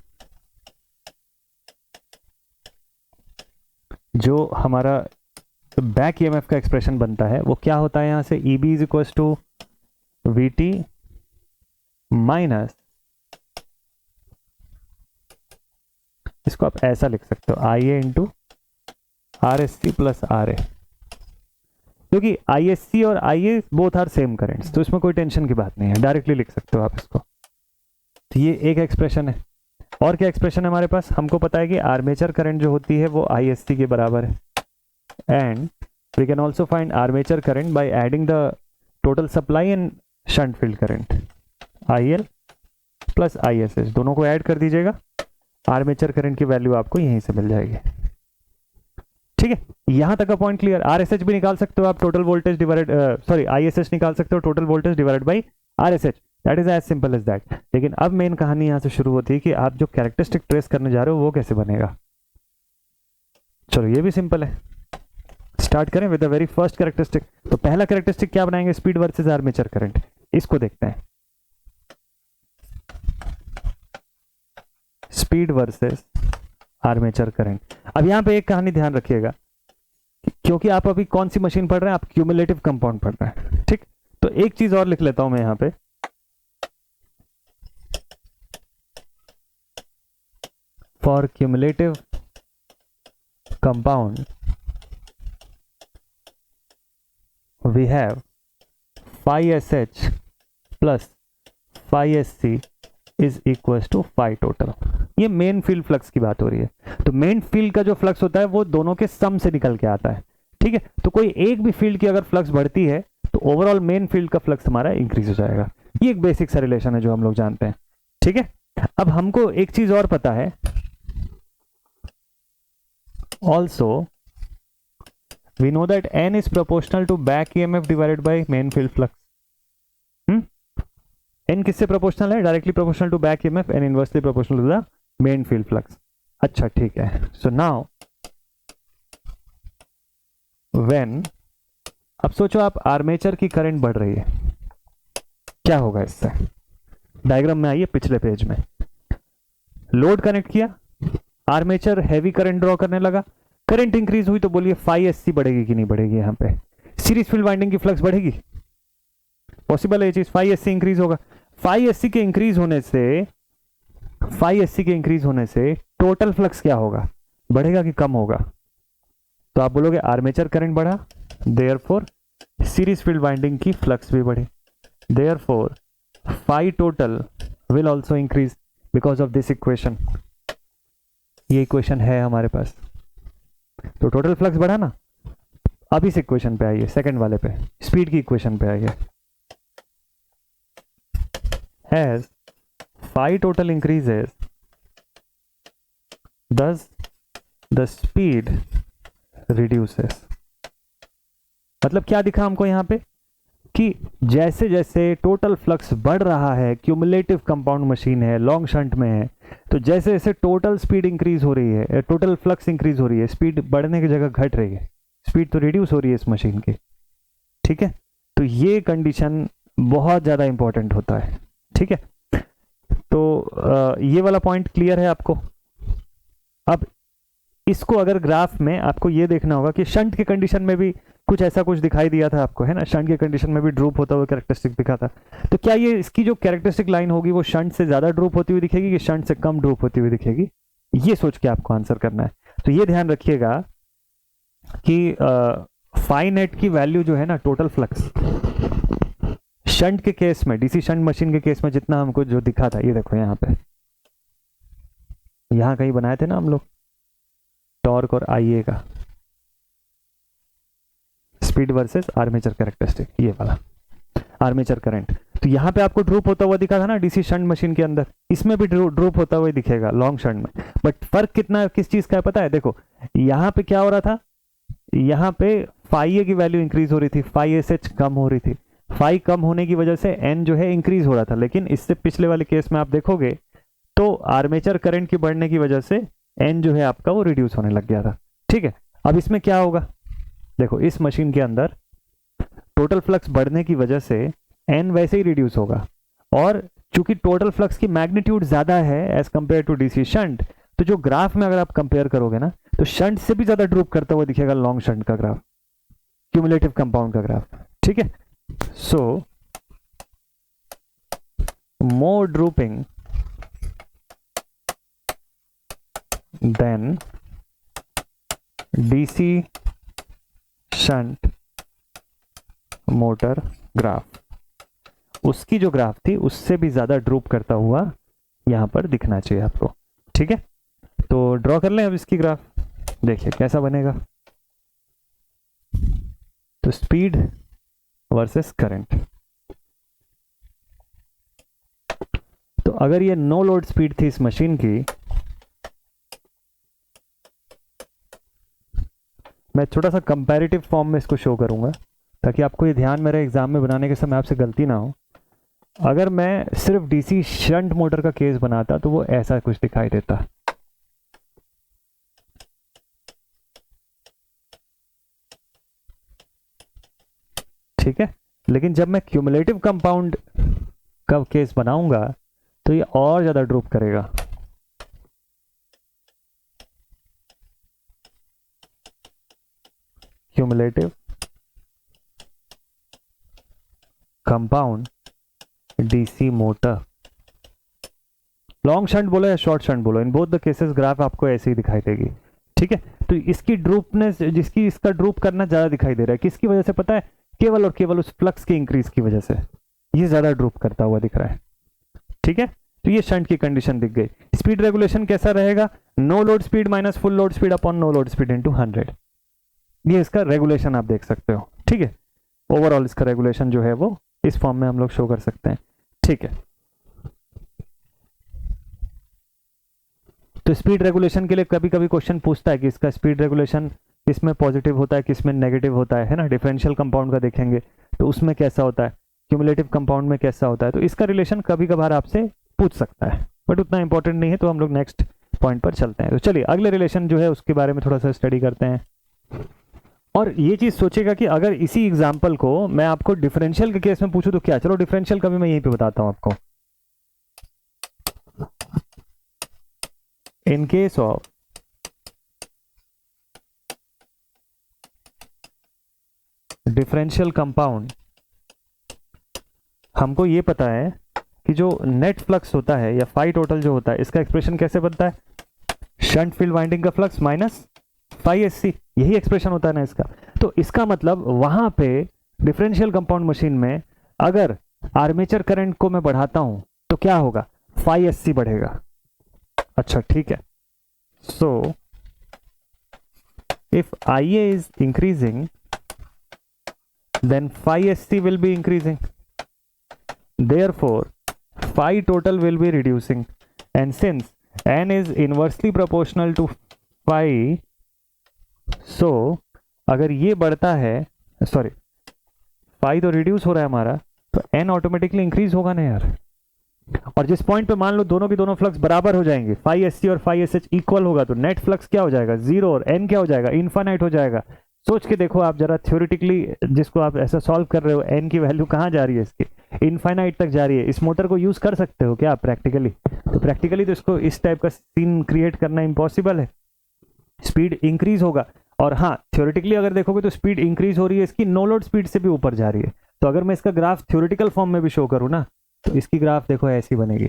जो हमारा बैक EMF का एक्सप्रेशन बनता है वो क्या होता है, यहां से EB is equal to VT minus, इसको आप ऐसा लिख सकते हो IA into RSC plus RA, क्योंकि ISC और IA both are same currents, तो इसमें कोई टेंशन की बात नहीं है, डायरेक्टली लिख सकते हो आप इसको। तो ये एक एक्सप्रेशन है। और क्या एक्सप्रेशन है हमारे पास? हमको पता है कि आर्मेचर करंट जो होती है वो ISC के बराबर है, and we can also find armature current by adding the total supply and shunt field current IL plus ISH, दोनों को ऐड कर दीजिएगा, आर्मेचर करंट की वैल्यू आपको यहीं से मिल जाएगी। ठीक है, यहां तक का पॉइंट क्लियर। RSH भी निकाल सकते हो आप, total voltage divided, sorry ISH निकाल सकते हो, total voltage divided by RSH, that is as simple as that. लेकिन अब मेन कहानी यहां से शुरू होती है कि आप जो कैरेक्टरिस्टिक ट्रेस करने जा रहे हो वो कैसे बनेगा। चलो ये भी सिंपल है, स्टार्ट करें with the very first characteristic. तो पहला कैरेक्टरिस्टिक क्या बनाएंगे? Speed versus armature current. इसको देखते हैं, स्पीड वर्सेस आर्मेचर करंट। अब यहां पे एक कहानी ध्यान रखिएगा, क्योंकि आप अभी कौन सी मशीन पढ़ रहे हैं? आप क्यूमुलेटिव कंपाउंड पढ़ रहे हैं। ठीक, तो एक चीज और लिख लेता हूं मैं यहां पे, for cumulative compound we have 5SH plus 5SC is equal to 5 total. ये मेन फील्ड फ्लक्स की बात हो रही है। तो मेन फील्ड का जो फ्लक्स होता है वो दोनों के सम से निकल के आता है। ठीक है, तो कोई एक भी फील्ड की अगर फ्लक्स बढ़ती है तो ओवरऑल मेन फील्ड का फ्लक्स हमारा इंक्रीज हो जाएगा। ये एक बेसिक सा रिलेशन है जो हम लोग जानते हैं। ठीक है, अब हमको एक चीज और पता है, also we know that N is proportional to back EMF divided by main field flux. N किससे प्रोपोर्शनल है? Directly proportional to back EMF and inversely proportional to the main field flux. अच्छा ठीक है, सो नाउ व्हेन, अब सोचो आप आर्मेचर की करंट बढ़ रही है, क्या होगा इससे? डायग्राम में आइए, पिछले पेज में लोड कनेक्ट किया, आर्मेचर हैवी करंट ड्रॉ करने लगा, करंट इंक्रीज हुई, तो बोलिए 5SC बढ़ेगी कि नहीं बढ़ेगी? यहां पे सीरीज फील्ड वाइंडिंग की फ्लक्स बढ़ेगी? पॉसिबल है ये चीज, 5SC इंक्रीज होगा। 5SC के इंक्रीज होने से टोटल फ्लक्स क्या होगा? बढ़ेगा कि कम होगा? तो आप बोलोगे आर्मेचर करंट बढ़ा, देयरफॉर सीरीज फील्ड वाइंडिंग की फ्लक्स भी बढ़ी, therefore 5 total will also increase because of this equation. ये इक्वेशन है हमारे पास, तो टोटल फ्लक्स बढ़ा ना। अब इस इक्वेशन पे आइए, सेकंड वाले पे, स्पीड की इक्वेशन पे आइए। As phi total increases, does the speed reduces। मतलब क्या दिखा हमको यहाँ पे कि जैसे जैसे टोटल फ्लक्स बढ़ रहा है, क्यूमुलेटिव कंपाउंड मशीन है, लॉन्ग शंट में है, तो जैसे जैसे टोटल स्पीड इंक्रीज हो रही है, टोटल फ्लक्स इंक्रीज हो रही है, स्पीड बढ़ने की जगह घट रही है, स्पीड तो रिड्यूस हो रही है इस मशीन की। ठीक है, तो ये कंडीशन बहुत ज़्यादा इंपॉर्टेंट होता है। ठीक है, तो ये वाला पॉइंट क्लियर है आपको। अब इसको अगर ग्राफ में आपको ये देखना होगा कि शंट के कंडीशन में भी कुछ ऐसा कुछ दिखाई दिया था आपको, है ना, शंट के कंडीशन में भी ड्रूप होता हुआ कैरेक्टरिस्टिक दिखा था। तो क्या ये इसकी जो कैरेक्टरिस्टिक लाइन होगी वो शंट से ज्यादा ड्रूप होती हुई दिखेगी कि शंट से कम ड्रूप होती हुई दिखेगी, ये सोच के आपको आंसर करना है। तो ये ध्यान रखिएगा कि फाई नेट की वैल्यू जो है ना, टोटल फ्लक्स शंट के केस में, डीसी शंट मशीन के केस में जितना हमको जो दिखा था, ये देखो यहाँ पे, यहाँ कहीं बनाए थे ना हम लोग टॉर्क और आईए का, स्पीड वर्सेस आर्मेचर कैरेक्टरिस्टिक, ये वाला आर्मेचर करंट। तो यहाँ पे आपको ड्रूप होता हुआ दिखा था ना डीसी शंट मशीन के अंदर, इसमें भी ड्रूप होता हुआ दिखेगा लॉन्ग शंट में। बट फर्क कितना किस चीज का है पता है? देखो यहाँ पे क्या हो रहा था, यहाँ पे फाई ए की वैल्यू इंक्रीज हो रही थी, फाई एस एच कम हो रही थी, फाई कम होने की वजह से एन जो है इंक्रीज हो रहा था। लेकिन इससे पिछले वाले केस में आप देखोगे तो आर्मेचर करंट की बढ़ने की वजह से एन जो है आपका वो रिड्यूस होने लग गया था। ठीक है, अब इसमें क्या होगा, देखो इस मशीन के अंदर टोटल फ्लक्स बढ़ने की वजह से एन वैसे ही रिड्यूस होगा, और चूंकि टोटल फ्लक्स की मैग्नीट्यूड ज्यादा है as compare to DC shunt, तो जो ग्राफ में अगर आप कंपेयर करोगे ना, तो शंट से भी ज्यादा ड्रूप करता हुआ दिखेगा लॉन्ग शंट का ग्राफ, क्यूमुलेटिव कंपाउंड का ग्राफ। ठीक है, so more drooping than DC shunt motor graph, उसकी जो ग्राफ थी उससे भी ज्यादा ड्रूप करता हुआ यहां पर दिखना चाहिए आपको। ठीक है, तो ड्रॉ कर लें अब इसकी ग्राफ, देखिए कैसा बनेगा। तो स्पीड वर्सेस करंट, तो अगर ये नो लोड स्पीड थी इस मशीन की, मैं छोटा सा कंपैरेटिव फॉर्म में इसको शो करूंगा ताकि आपको ये ध्यान मेरे एग्जाम में बनाने के समय आपसे गलती ना हो। अगर मैं सिर्फ डीसी शंट मोटर का केस बनाता तो वो ऐसा कुछ दिखाई देता। ठीक है, लेकिन जब मैं क्यूमुलेटिव कंपाउंड का केस बनाऊंगा तो ये और ज्यादा ड्रॉप करेगा। Cumulative compound DC motor, long shunt बोलो या शॉर्ट शंट बोलो, in both the cases graph आपको ऐसे ही दिखाई देगी। ठीक है, तो इसकी ड्रूपनेस, जिसकी इसका ड्रूप करना ज्यादा दिखाई दे रहा है, किसकी वजह से पता है? केवल और केवल उस फ्लक्स के इंक्रीज की वजह से ये ज्यादा ड्रूप करता हुआ दिख रहा है। ठीक है, तो ये शंट की कंडीशन दिख गई। स्पीड रेगुलेशन कैसा रहेगा? No load speed minus full load speed upon no load speed into 100, ये इसका रेगुलेशन आप देख सकते हो। ठीक है, ओवरऑल इसका रेगुलेशन जो है वो इस फॉर्म में हम लोग शो कर सकते हैं। ठीक है, तो स्पीड रेगुलेशन के लिए कभी कभी क्वेश्चन पूछता है कि इसका स्पीड रेगुलेशन किसमें पॉजिटिव होता है, किसमें नेगेटिव होता है ना। डिफरेंशियल कंपाउंड का देखेंगे तो उसमें कैसा होता है, क्यूमुलेटिव कंपाउंड में कैसा होता है, तो इसका रिलेशन कभी कभार आपसे पूछ सकता है, बट उतना इंपॉर्टेंट नहीं है। तो हम लोग नेक्स्ट पॉइंट पर चलते हैं। तो चलिए अगले रिलेशन जो है उसके बारे में थोड़ा सा स्टडी करते हैं। और ये चीज सोचेगा कि अगर इसी एग्जाम्पल को मैं आपको डिफरेंशियल के केस में पूछूं तो क्या, चलो डिफरेंशियल का भी मैं यहीं पे बताता हूं आपको। In case of differential compound, हमको ये पता है कि जो नेट फ्लक्स होता है या फाई टोटल जो होता है, इसका एक्सप्रेशन कैसे बनता है? शंट फील्ड वाइंडिंग का flux minus phi S C, यही एक्सप्रेशन होता है ना इसका। तो इसका मतलब वहां पे डिफरेंशियल कंपाउंड मशीन में अगर आर्मेचर करंट को मैं बढ़ाता हूं तो क्या होगा? फाई एस सी बढ़ेगा। अच्छा ठीक है, so if I A is increasing then phi SC will be increasing, therefore phi total will be reducing, and since n is inversely proportional to phi, so अगर ये बढ़ता है, सॉरी फाई तो रिड्यूस हो रहा है हमारा, तो n ऑटोमेटिकली इंक्रीज होगा ना यार। और जिस पॉइंट पे मान लो दोनों के दोनों फ्लक्स बराबर हो जाएंगे, फाई एस सी और फाई एस एच इक्वल होगा, तो नेट फ्लक्स क्या हो जाएगा, जीरो, और n क्या हो जाएगा, इनफाइनाइट हो जाएगा। सोच के देखो आप जरा थ्योरेटिकली, जिसको आप ऐसा सॉल्व कर रहे हो, n की वैल्यू कहाँ जा रही है इसकी, इनफाइनाइट तक जा रही है। इस मोटर को यूज कर सकते हो क्या प्रैक्टिकली? तो प्रैक्टिकली तो इसको इस टाइप का सीन क्रिएट करना इम्पॉसिबल है। स्पीड इंक्रीज होगा, और हाँ थ्योरेटिकली अगर देखोगे तो स्पीड इंक्रीज हो रही है इसकी, नो लोड स्पीड से भी ऊपर जा रही है। तो अगर मैं इसका ग्राफ थ्योरेटिकल फॉर्म में भी शो करूँ ना, तो इसकी ग्राफ देखो ऐसी बनेगी।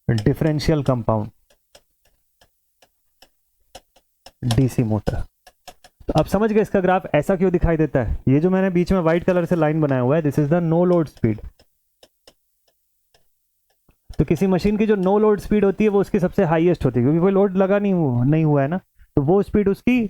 Differential compound DC motor. तो अब समझ गए इसका ग्राफ ऐसा क्यों दिखाई देता है। ये जो मैंने बीच में व्हाइट कलर से लाइन बनाया हुआ है, this is the no load speed. तो किसी मशीन की जो नो लोड स्पीड होती है वो उसकी सबसे हाईएस्ट होती है, क्योंकि कोई लोड लगा नहीं हुआ है ना, तो वो स्पीड उसकी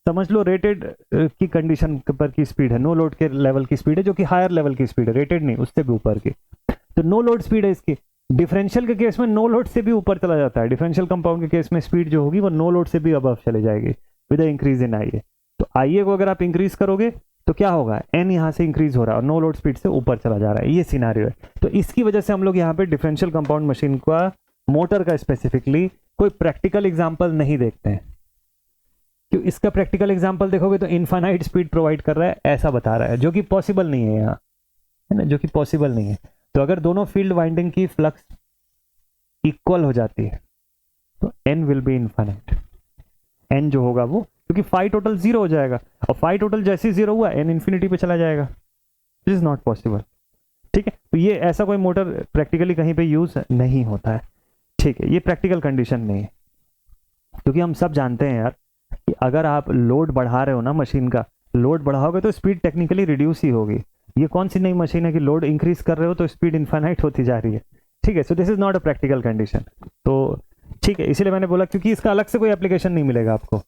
समझ लो रेटेड की कंडीशन पर की स्पीड है, नो लोड के लेवल की स्पीड है, जो कि हायर लेवल की स्पीड है, रेटेड नहीं, उससे भी ऊपर की। तो नो लोड स्पीड है इसकी। डिफरेंशियल के केस में नो लोड से भी ऊपर चला जाता है, डिफरेंशियल कंपाउंड के केस में स्पीड जो होगी वो नो लोड से भी अबव चले जाएगी विद इंक्रीज इन आईए। तो आईए को अगर आप इंक्रीज करोगे तो क्या होगा, एन यहाँ से इंक्रीज हो रहा है और नो लोड स्पीड से ऊपर चला जा रहा है, ये सिनारियो है। तो इसकी वजह से हम लोग यहाँ पे डिफरेंशियल कंपाउंड मशीन का, मोटर का स्पेसिफिकली कोई प्रैक्टिकल एग्जाम्पल नहीं देखते हैं। क्यों? इसका प्रैक्टिकल एग्जाम्पल देखोगे तो इनफाइनाइट स्पीड प्रोवाइड कर रहा है ऐसा बता रहा है, जो कि पॉसिबल नहीं है यहाँ, है ना, जो कि पॉसिबल नहीं है। तो अगर दोनों फील्ड वाइंडिंग की फ्लक्स इक्वल हो जाती है तो एन विल बी इनफाइनाइट। एन जो होगा वो, क्योंकि फाई टोटल जीरो हो जाएगा, और फाई टोटल जैसे ही जीरो हुआ एन इन्फिनिटी पे चला जाएगा। This is not possible. ठीक है, तो ये ऐसा कोई मोटर प्रैक्टिकली कहीं पे यूज नहीं होता है। ठीक है, ये प्रैक्टिकल कंडीशन नहीं है, क्योंकि हम सब जानते हैं यार कि अगर आप लोड बढ़ा रहे हो ना, मशीन का लोड बढ़ाओगे तो स्पीड टेक्निकली रिड्यूस ही होगी। ये कौन सी नई मशीन है कि लोड इंक्रीज कर रहे हो तो स्पीड इनफाइनाइट होती जा रही है। ठीक है, so this is not a practical condition. तो ठीक है, इसीलिए मैंने बोला, क्योंकि इसका अलग से कोई एप्लीकेशन नहीं मिलेगा आपको,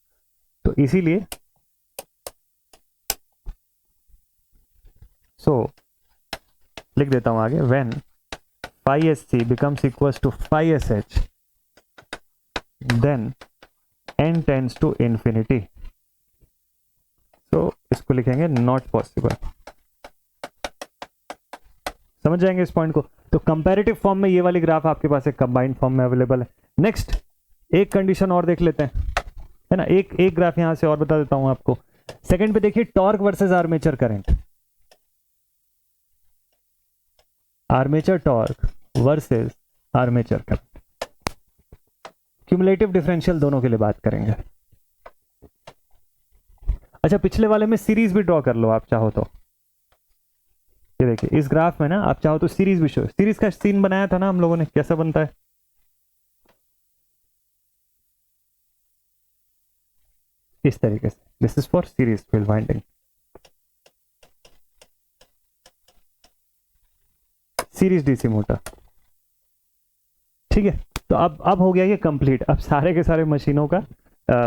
तो इसीलिए लिख देता हूं आगे, when phi S C becomes equals to phi S H then n tends to infinity. तो इसको लिखेंगे नॉट पॉसिबल। समझ जाएंगे इस पॉइंट को। तो कंपैरेटिव फॉर्म में ये वाली ग्राफ आपके पास एक कंबाइंड फॉर्म में अवेलेबल है। नेक्स्ट एक कंडीशन और देख लेते हैं, है ना, एक ग्राफ यहां से और बता देता हूं आपको। सेकंड पे देखिए, torque versus armature current, armature torque versus armature current, cumulative differential दोनों के लिए बात करेंगे। अच्छा, पिछले वाले में सीरीज भी ड्रॉ कर लो आप चाहो तो। ये देखिए इस ग्राफ में ना आप चाहो तो सीरीज भी शो, सीरीज का सीन बनाया था ना हम लोगों ने, कैसा बनता है, इस तरीके से। This is for series field winding, series DC motor. ठीक है, तो अब हो गया ये कंप्लीट। अब सारे के सारे मशीनों का,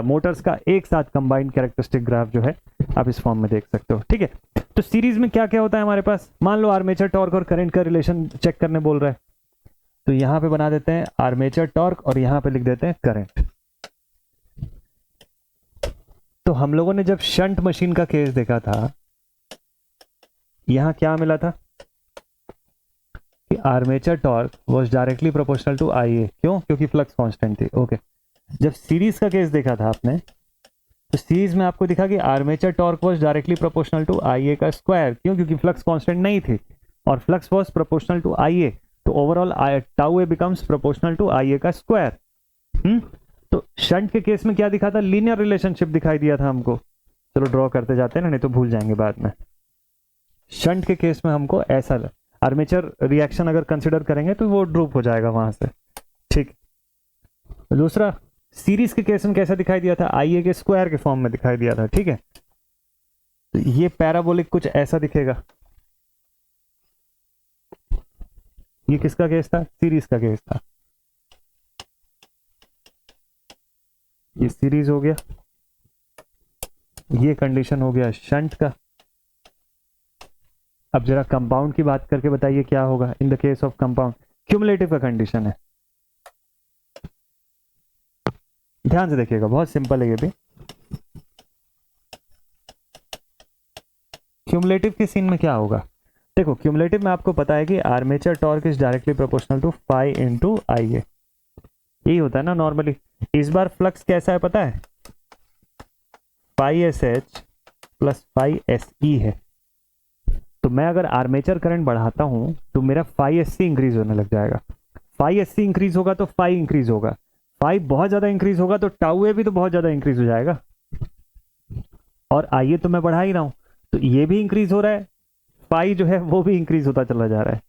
मोटर्स का एक साथ कंबाइंड कैरेक्टरिस्टिक ग्राफ जो है आप इस फॉर्म में देख सकते हो। ठीक है, तो सीरीज में क्या क्या होता है हमारे पास, मान लो आर्मेचर टॉर्क और करंट का रिलेशन चेक करने बोल रहा है, तो यहां पे बना देते हैं आर्मेचर टॉर्क और यहां पे लिख देते हैं करंट। तो हम लोगों ने जब शंट मशीन का केस देखा था, यहां क्या मिला था कि armature torque was directly proportional to IA. क्यों? क्योंकि फ्लक्स कांस्टेंट थी। ओके, जब सीरीज का केस देखा था आपने, तो सीरीज में आपको दिखा कि armature torque was directly proportional to IA का स्क्वायर। क्यों? क्योंकि फ्लक्स कांस्टेंट नहीं थी और flux was proportional to IA, तो overall tau A becomes proportional to IA का स्क्वायर। तो शंट के केस में क्या दिखा था, लीनियर रिलेशनशिप दिखाई दिया था हमको। चलो ड्रॉ करते जाते हैं ना, नहीं तो भूल जाएंगे बाद में। शंट के केस में हमको ऐसा, आर्मेचर रिएक्शन अगर कंसिडर करेंगे तो वो ड्रूप हो जाएगा वहां से। ठीक, दूसरा सीरीज के केस में कैसा दिखाई दिया था, आईए के स्क्वायर के फॉर्म में दिखाई दिया था। ठीक है, तो ये पैराबोलिक कुछ ऐसा दिखेगा। ये किसका केस था, सीरीज का केस था। ये सीरीज हो गया, ये कंडीशन हो गया शंट का। अब जरा कंपाउंड की बात करके बताइए क्या होगा in the case of compound. Cumulative का कंडीशन है, ध्यान से देखिएगा, बहुत सिंपल है ये भी। क्यूमुलेटिव के सीन में क्या होगा, देखो क्यूमुलेटिव में आपको पता है कि armature torque is directly proportional to phi into I a, यही होता है ना नॉर्मली। इस बार फ्लक्स कैसा है पता है, phi S H plus phi S E है। तो मैं अगर आर्मेचर करंट बढ़ाता हूं तो मेरा फाई एस सी इंक्रीज होने लग जाएगा। फाई एस सी इंक्रीज होगा तो फाई इंक्रीज होगा, फाई बहुत ज्यादा इंक्रीज होगा तो टाउ ए भी तो बहुत ज्यादा इंक्रीज हो जाएगा। और आई ए तो मैं बढ़ा ही रहा हूं, तो ये भी इंक्रीज हो रहा है, फाई जो है वो भी इंक्रीज होता चला जा रहा है।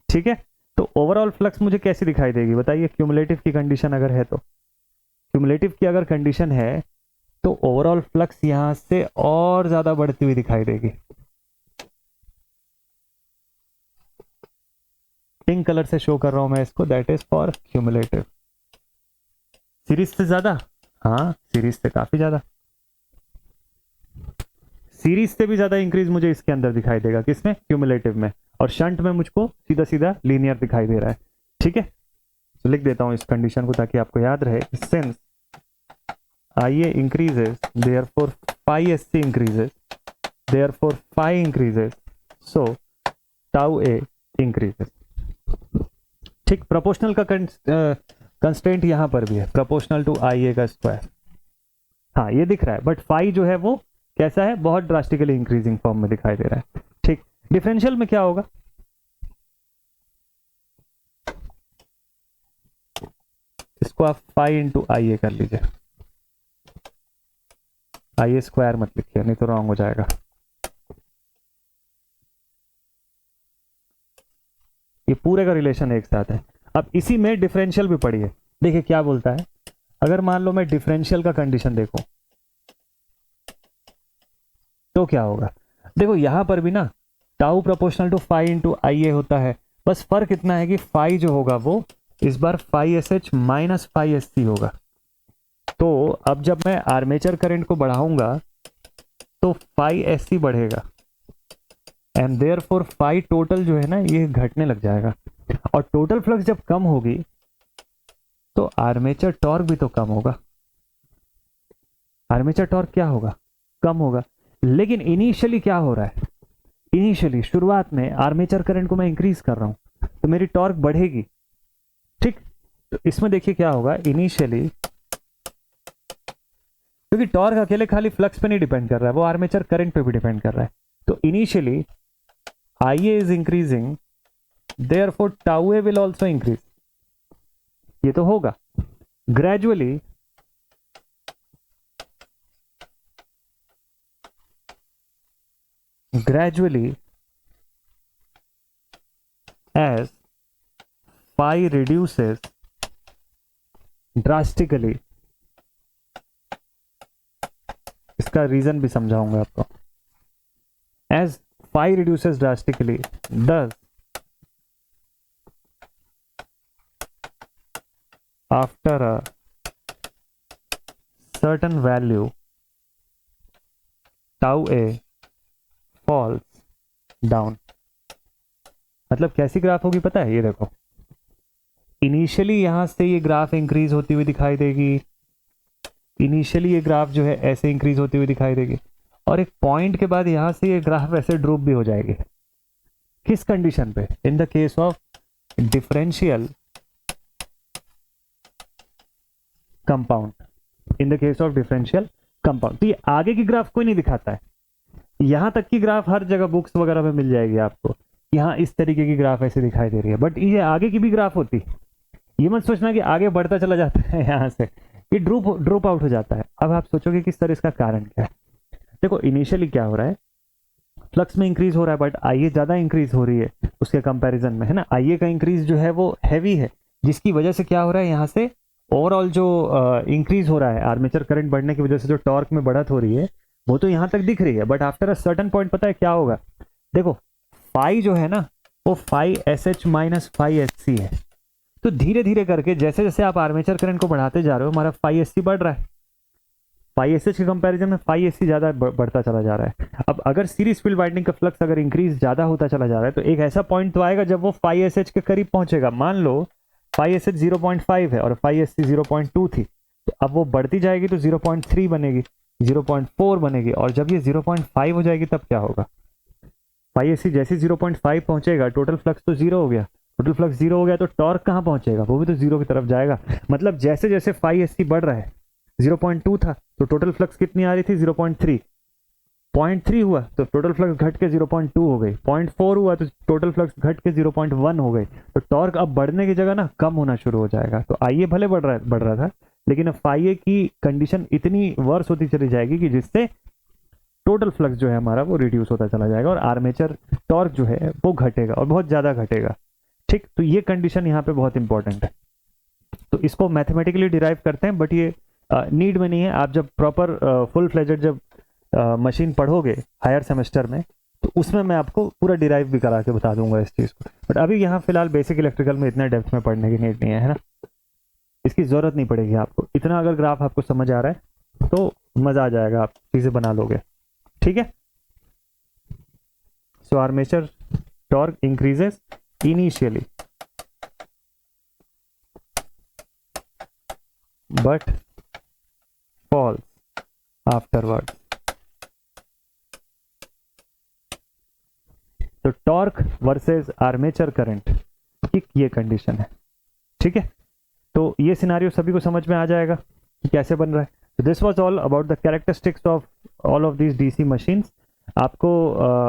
ठीक है, तो ओवरऑल फ्लक्स मुझे कैसी दिखाई देगी बताइए, क्यूमुलेटिव की कंडीशन अगर है तो, क्यूमुलेटिव की अगर कंडीशन है तो ओवरऑल फ्लक्स यहां से और ज्यादा बढ़ती हुई दिखाई देगी। पिंक कलर से शो कर रहा हूं मैं इसको, that is for cumulative. Series से ज्यादा, हाँ सीरीज से काफी ज्यादा, सीरीज से भी ज्यादा इंक्रीज मुझे इसके अंदर दिखाई देगा, किसमें, क्यूमुलेटिव में। और शंट में मुझको सीधा सीधा लीनियर दिखाई दे रहा है। ठीक है, तो लिख देता हूं इस कंडीशन को ताकि आपको याद रहे, since I A increases therefore phi S C increases therefore phi increases, so tau A increases. ठीक, प्रोपोर्शनल का कंस्ट्रेंट यहां पर भी है, प्रोपोर्शनल टू आई ए का स्क्वायर। हाँ ये दिख रहा है, बट फाई जो है वो कैसा है, बहुत ड्रास्टिकली इंक्रीजिंग फॉर्म में दिखाई दे रहा है। ठीक, डिफरेंशियल में क्या होगा, इसको आप फाई इंटू आई ए कर लीजिए, आई ए स्क्वायर मत लिखिए नहीं तो रॉन्ग हो जाएगा। ये पूरे का रिलेशन एक साथ है। अब इसी में डिफरेंशियल भी पढ़िए, देखिए क्या बोलता है। अगर मान लो मैं डिफरेंशियल का कंडीशन देखो तो क्या होगा, देखो यहां पर भी ना tau proportional to phi into I a होता है, बस फर्क इतना है कि फाई जो होगा वो इस बार phi S H minus phi S C होगा। तो अब जब मैं आर्मेचर करंट को बढ़ाऊंगा तो फाई एस सी बढ़ेगा एंड देयरफॉर फाई टोटल जो है ना ये घटने लग जाएगा। और टोटल फ्लक्स जब कम होगी तो आर्मेचर टॉर्क भी तो कम होगा, आर्मेचर टॉर्क क्या होगा, कम होगा। लेकिन इनिशियली क्या हो रहा है, इनिशियली शुरुआत में आर्मेचर करंट को मैं इंक्रीज कर रहा हूं तो मेरी टॉर्क बढ़ेगी। ठीक, तो इसमें देखिए क्या होगा, इनिशियली क्योंकि टॉर्क अकेले खाली फ्लक्स पे नहीं डिपेंड कर रहा है, वो आर्मेचर करंट पे भी डिपेंड कर रहा है। तो initially I A is increasing therefore tau A will also increase, ये तो होगा। Gradually as phi reduces drastically, इसका रीजन भी समझाऊंगा आपको। as phi reduces drastically, thus after a certain value tau a falls down। मतलब कैसी ग्राफ होगी पता है, ये देखो इनिशियली यहां से ये ग्राफ इंक्रीज होती हुई दिखाई देगी, इनिशियली ये ग्राफ जो है ऐसे इंक्रीज होती हुई दिखाई देगी और एक पॉइंट के बाद यहां से ये ग्राफ ऐसे ड्रॉप भी हो जाएगी। किस कंडीशन पे, in the case of differential compound, in the case of differential compound. तो ये आगे की ग्राफ कोई नहीं दिखाता है, यहां तक की ग्राफ हर जगह बुक्स वगैरह में मिल जाएगी आपको, यहाँ इस तरीके की ग्राफ ऐसे दिखाई दे रही है, बट ये आगे की भी ग्राफ होती, ये मत सोचना कि आगे बढ़ता चला जाता है यहाँ से, ये ड्रॉप आउट हो जाता है। अब आप सोचोगे कि सर इसका कारण क्या है, देखो इनिशियली क्या हो रहा है, फ्लक्स में इंक्रीज हो रहा है बट आईए ज्यादा इंक्रीज हो रही है उसके कंपैरिजन में, है ना। आईए का इंक्रीज जो है वो हैवी है, जिसकी वजह से क्या हो रहा है, यहाँ से ओवरऑल जो इंक्रीज हो रहा है आर्मेचर करंट बढ़ने की वजह से जो टॉर्क में बढ़त हो रही है वो तो यहाँ तक दिख रही है, but after a certain point पता है क्या होगा, देखो फाई जो है ना वो phi S H minus phi S C है। तो धीरे धीरे करके जैसे जैसे आप आर्मेचर करंट को बढ़ाते जा रहे हो हमारा फाई एस सी बढ़ रहा है, फाई एस एच के कंपैरिजन में फाई एस सी ज़्यादा बढ़ता चला जा रहा है। अब अगर सीरीज फील्ड वाइंडिंग का फ्लक्स अगर इंक्रीज ज़्यादा होता चला जा रहा है तो एक ऐसा पॉइंट तो आएगा जब वो फाई एस एच के करीब पहुंचेगा। मान लो फाई एस एच 0.5 है और फाई एस सी 0.2 थी, तो अब वो बढ़ती जाएगी तो 0.3 बनेगी, 0.4 बनेगी, और जब ये 0.5 हो जाएगी तब क्या होगा? फाई एस सी जैसे 0.5 पहुंचेगा टोटल फ्लक्स तो जीरो हो गया, टोटल फ्लक्स जीरो हो गया तो टॉर्क कहाँ पहुंचेगा? वो भी तो जीरो की तरफ जाएगा। मतलब जैसे जैसे फाई एस सी बढ़ रहा है, 0.2 था तो टोटल फ्लक्स कितनी आ रही थी? 0.3। 0.3 हुआ तो टोटल फ्लक्स घट के 0.2 हो गई, 0.4 हुआ तो टोटल फ्लक्स घट के 0.1 हो गई। तो टॉर्क अब बढ़ने की जगह ना कम होना शुरू हो जाएगा। तो आईए भले बढ़ रहा था, लेकिन अब फाई ए की कंडीशन इतनी वर्स होती चली जाएगी कि जिससे टोटल फ्लक्स जो है हमारा वो रिड्यूस होता चला जाएगा और आर्मेचर टॉर्क जो है वो घटेगा और बहुत ज़्यादा घटेगा। ठीक, तो ये कंडीशन यहाँ पे बहुत इंपॉर्टेंट है। तो इसको मैथमेटिकली डिराइव करते हैं, बट ये नीड में नहीं है। आप जब प्रॉपर फुल फ्लेजेड जब मशीन पढ़ोगे हायर सेमेस्टर में तो उसमें मैं आपको पूरा डिराइव भी करा के बता दूंगा इस चीज़ को। बट अभी यहाँ फिलहाल बेसिक इलेक्ट्रिकल में इतना डेप्थ में पढ़ने की नीड नहीं है ना, इसकी ज़रूरत नहीं पड़ेगी आपको। इतना अगर ग्राफ आपको समझ आ रहा है तो मज़ा आ जाएगा, आप चीज़ें बना लोगे। ठीक है, so armature torque increases initially but falls afterwards. तो टॉर्क वर्सेस आर्मेचर करंट की ये कंडीशन है। ठीक है, तो ये सिनारियो सभी को समझ में आ जाएगा कि कैसे बन रहा है। तो this was all about the characteristics of all of these DC machines. आपको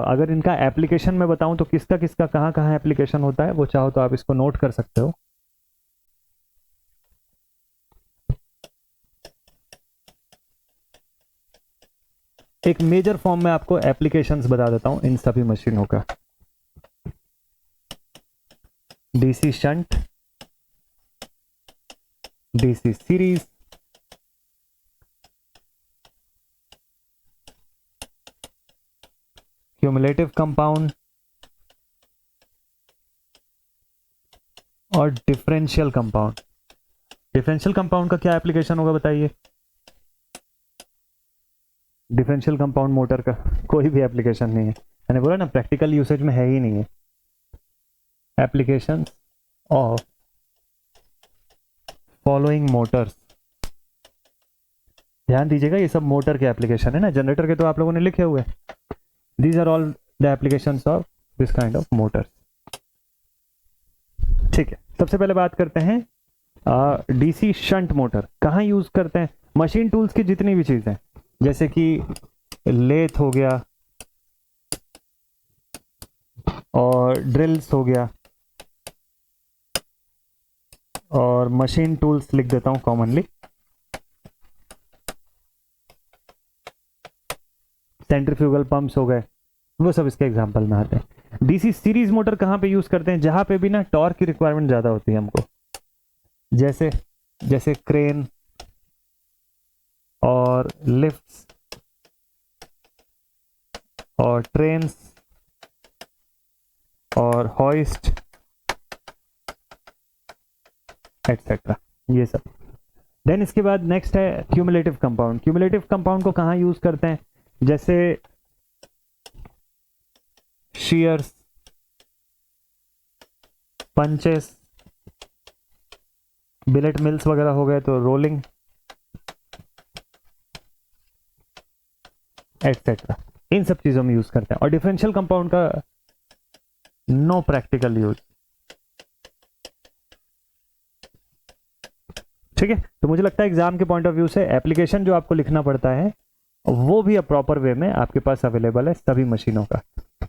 अगर इनका एप्लीकेशन में बताऊं तो किसका किसका कहाँ कहाँ एप्लीकेशन होता है वो चाहो तो आप इसको नोट कर सकते हो। एक मेजर फॉर्म में आपको एप्लीकेशंस बता देता हूं इन सभी मशीनों का। DC shunt, DC series, cumulative compound और डिफरेंशियल कंपाउंड। डिफरेंशियल कंपाउंड का क्या एप्लीकेशन होगा बताइए? डिफरेंशियल कंपाउंड मोटर का कोई भी एप्लीकेशन नहीं है, मैंने बोला ना प्रैक्टिकल यूसेज में है ही नहीं है। एप्लीकेशन ऑफ फॉलोइंग मोटर्स, ध्यान दीजिएगा ये सब मोटर के एप्लीकेशन है ना, जनरेटर के तो आप लोगों ने लिखे हुए। These are all the applications of this kind of motors. ठीक है, सबसे पहले बात करते हैं डीसी शंट मोटर कहाँ यूज करते हैं। मशीन टूल्स की जितनी भी चीजें जैसे कि लेथ हो गया और ड्रिल्स हो गया और मशीन टूल्स लिख देता हूं कॉमनली, सेंट्रीफ्यूगल पंप्स हो गए, वो सब इसके एग्जांपल में आते हैं। डीसी सीरीज मोटर कहाँ पे यूज करते हैं? जहां पे भी ना टॉर्क की रिक्वायरमेंट ज्यादा होती है हमको, जैसे जैसे क्रेन और लिफ्ट्स और ट्रेन्स और हॉइस्ट एटसेट्रा, ये सब। देन इसके बाद नेक्स्ट है क्यूमुलेटिव कंपाउंड। क्यूमुलेटिव कंपाउंड को कहाँ यूज करते हैं? जैसे शीयर्स, पंचेस, बिलेट मिल्स वगैरह हो गए तो रोलिंग एटसेट्रा, इन सब चीजों में यूज करते हैं। और डिफरेंशियल कंपाउंड का नो प्रैक्टिकल यूज। ठीक है, तो मुझे लगता है एग्जाम के पॉइंट ऑफ व्यू से एप्लीकेशन जो आपको लिखना पड़ता है वो भी अब प्रॉपर वे में आपके पास अवेलेबल है सभी मशीनों का।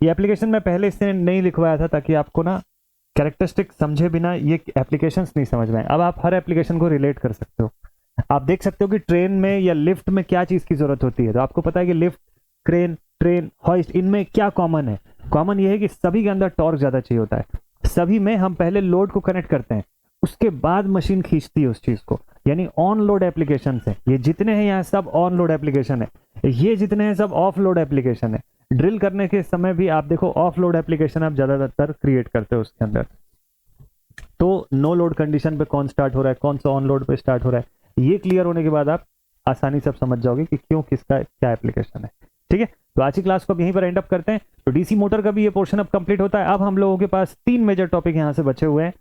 ये एप्लीकेशन मैं पहले इसने नहीं लिखवाया था ताकि आपको ना कैरेक्टरिस्टिक समझे बिना ये एप्लीकेशंस नहीं समझ में आए। अब आप हर एप्लीकेशन को रिलेट कर सकते हो। आप देख सकते हो कि ट्रेन में या लिफ्ट में क्या चीज की जरूरत होती है, तो आपको पता है कि लिफ्ट, क्रेन, ट्रेन, हॉइस्ट, इनमें क्या कॉमन है? कॉमन ये है कि सभी के अंदर टॉर्क ज्यादा चाहिए होता है। सभी में हम पहले लोड को कनेक्ट करते हैं, उसके बाद मशीन खींचती है उस चीज को, यानी ऑन लोड एप्लीकेशन है। ये जितने हैं यहाँ सब ऑन लोड एप्लीकेशन है, ये जितने हैं सब ऑफ लोड एप्लीकेशन है। ड्रिल करने के समय भी आप देखो ऑफ लोड एप्लीकेशन आप ज्यादातर क्रिएट करते हो उसके अंदर। तो नो लोड कंडीशन पे कौन स्टार्ट हो रहा है, कौन सा ऑन लोड पे स्टार्ट हो रहा है, ये क्लियर होने के बाद आप आसानी से आप समझ जाओगे कि क्यों, किसका क्या एप्लीकेशन है। ठीक है, तो आज की क्लास को अब यहीं पर एंड अप करते हैं। तो डीसी मोटर का भी ये पोर्शन अब कंप्लीट होता है। अब हम लोगों के पास 3 मेजर टॉपिक यहाँ से बचे हुए हैं।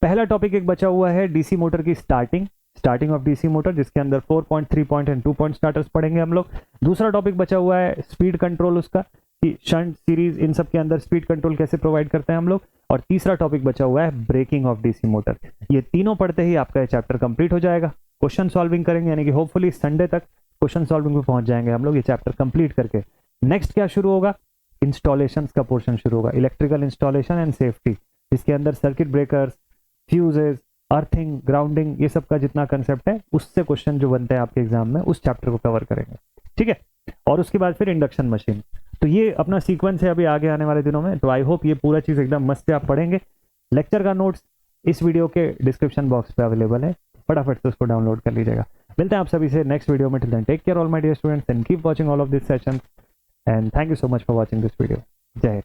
पहला टॉपिक एक बचा हुआ है डीसी मोटर की स्टार्टिंग ऑफ डीसी मोटर, जिसके अंदर 4 point, 3 point and 2 point starters पढ़ेंगे हम लोग। दूसरा टॉपिक बचा हुआ है स्पीड कंट्रोल, उसका कि शंट, सीरीज, इन सब के अंदर स्पीड कंट्रोल कैसे प्रोवाइड करते हैं हम लोग। और तीसरा टॉपिक बचा हुआ है ब्रेकिंग ऑफ डीसी मोटर। ये तीनों पढ़ते ही आपका ये चैप्टर कंप्लीट हो जाएगा। क्वेश्चन सॉल्विंग करेंगे, यानी कि होपफुली संडे तक क्वेश्चन सॉल्विंग पे पहुंच जाएंगे हम लोग ये चैप्टर कंप्लीट करके। नेक्स्ट क्या शुरू होगा, इंस्टॉलेशन का पोर्शन शुरू होगा, इलेक्ट्रिकल इंस्टॉलेशन एंड सेफ्टी, जिसके अंदर circuit breakers, fuses, earthing, grounding, ये सब का जितना कंसेप्ट है उससे क्वेश्चन जो बनते हैं आपके एग्जाम में, उस चैप्टर को कवर करेंगे। ठीक है, और उसके बाद फिर इंडक्शन मशीन। तो ये अपना सीक्वेंस है अभी आगे आने वाले दिनों में। तो आई होप ये पूरा चीज एकदम मस्त से आप पढ़ेंगे। लेक्चर का नोट्स इस वीडियो के डिस्क्रिप्शन बॉक्स पे अवेलेबल है, फटाफट से उसको डाउनलोड कर लीजिएगा। मिलते हैं आप सभी से नेक्स्ट वीडियो में। Till then take care all my dear students and keep watching all of this sessions and thank you so much for watching this video. जय हिंद।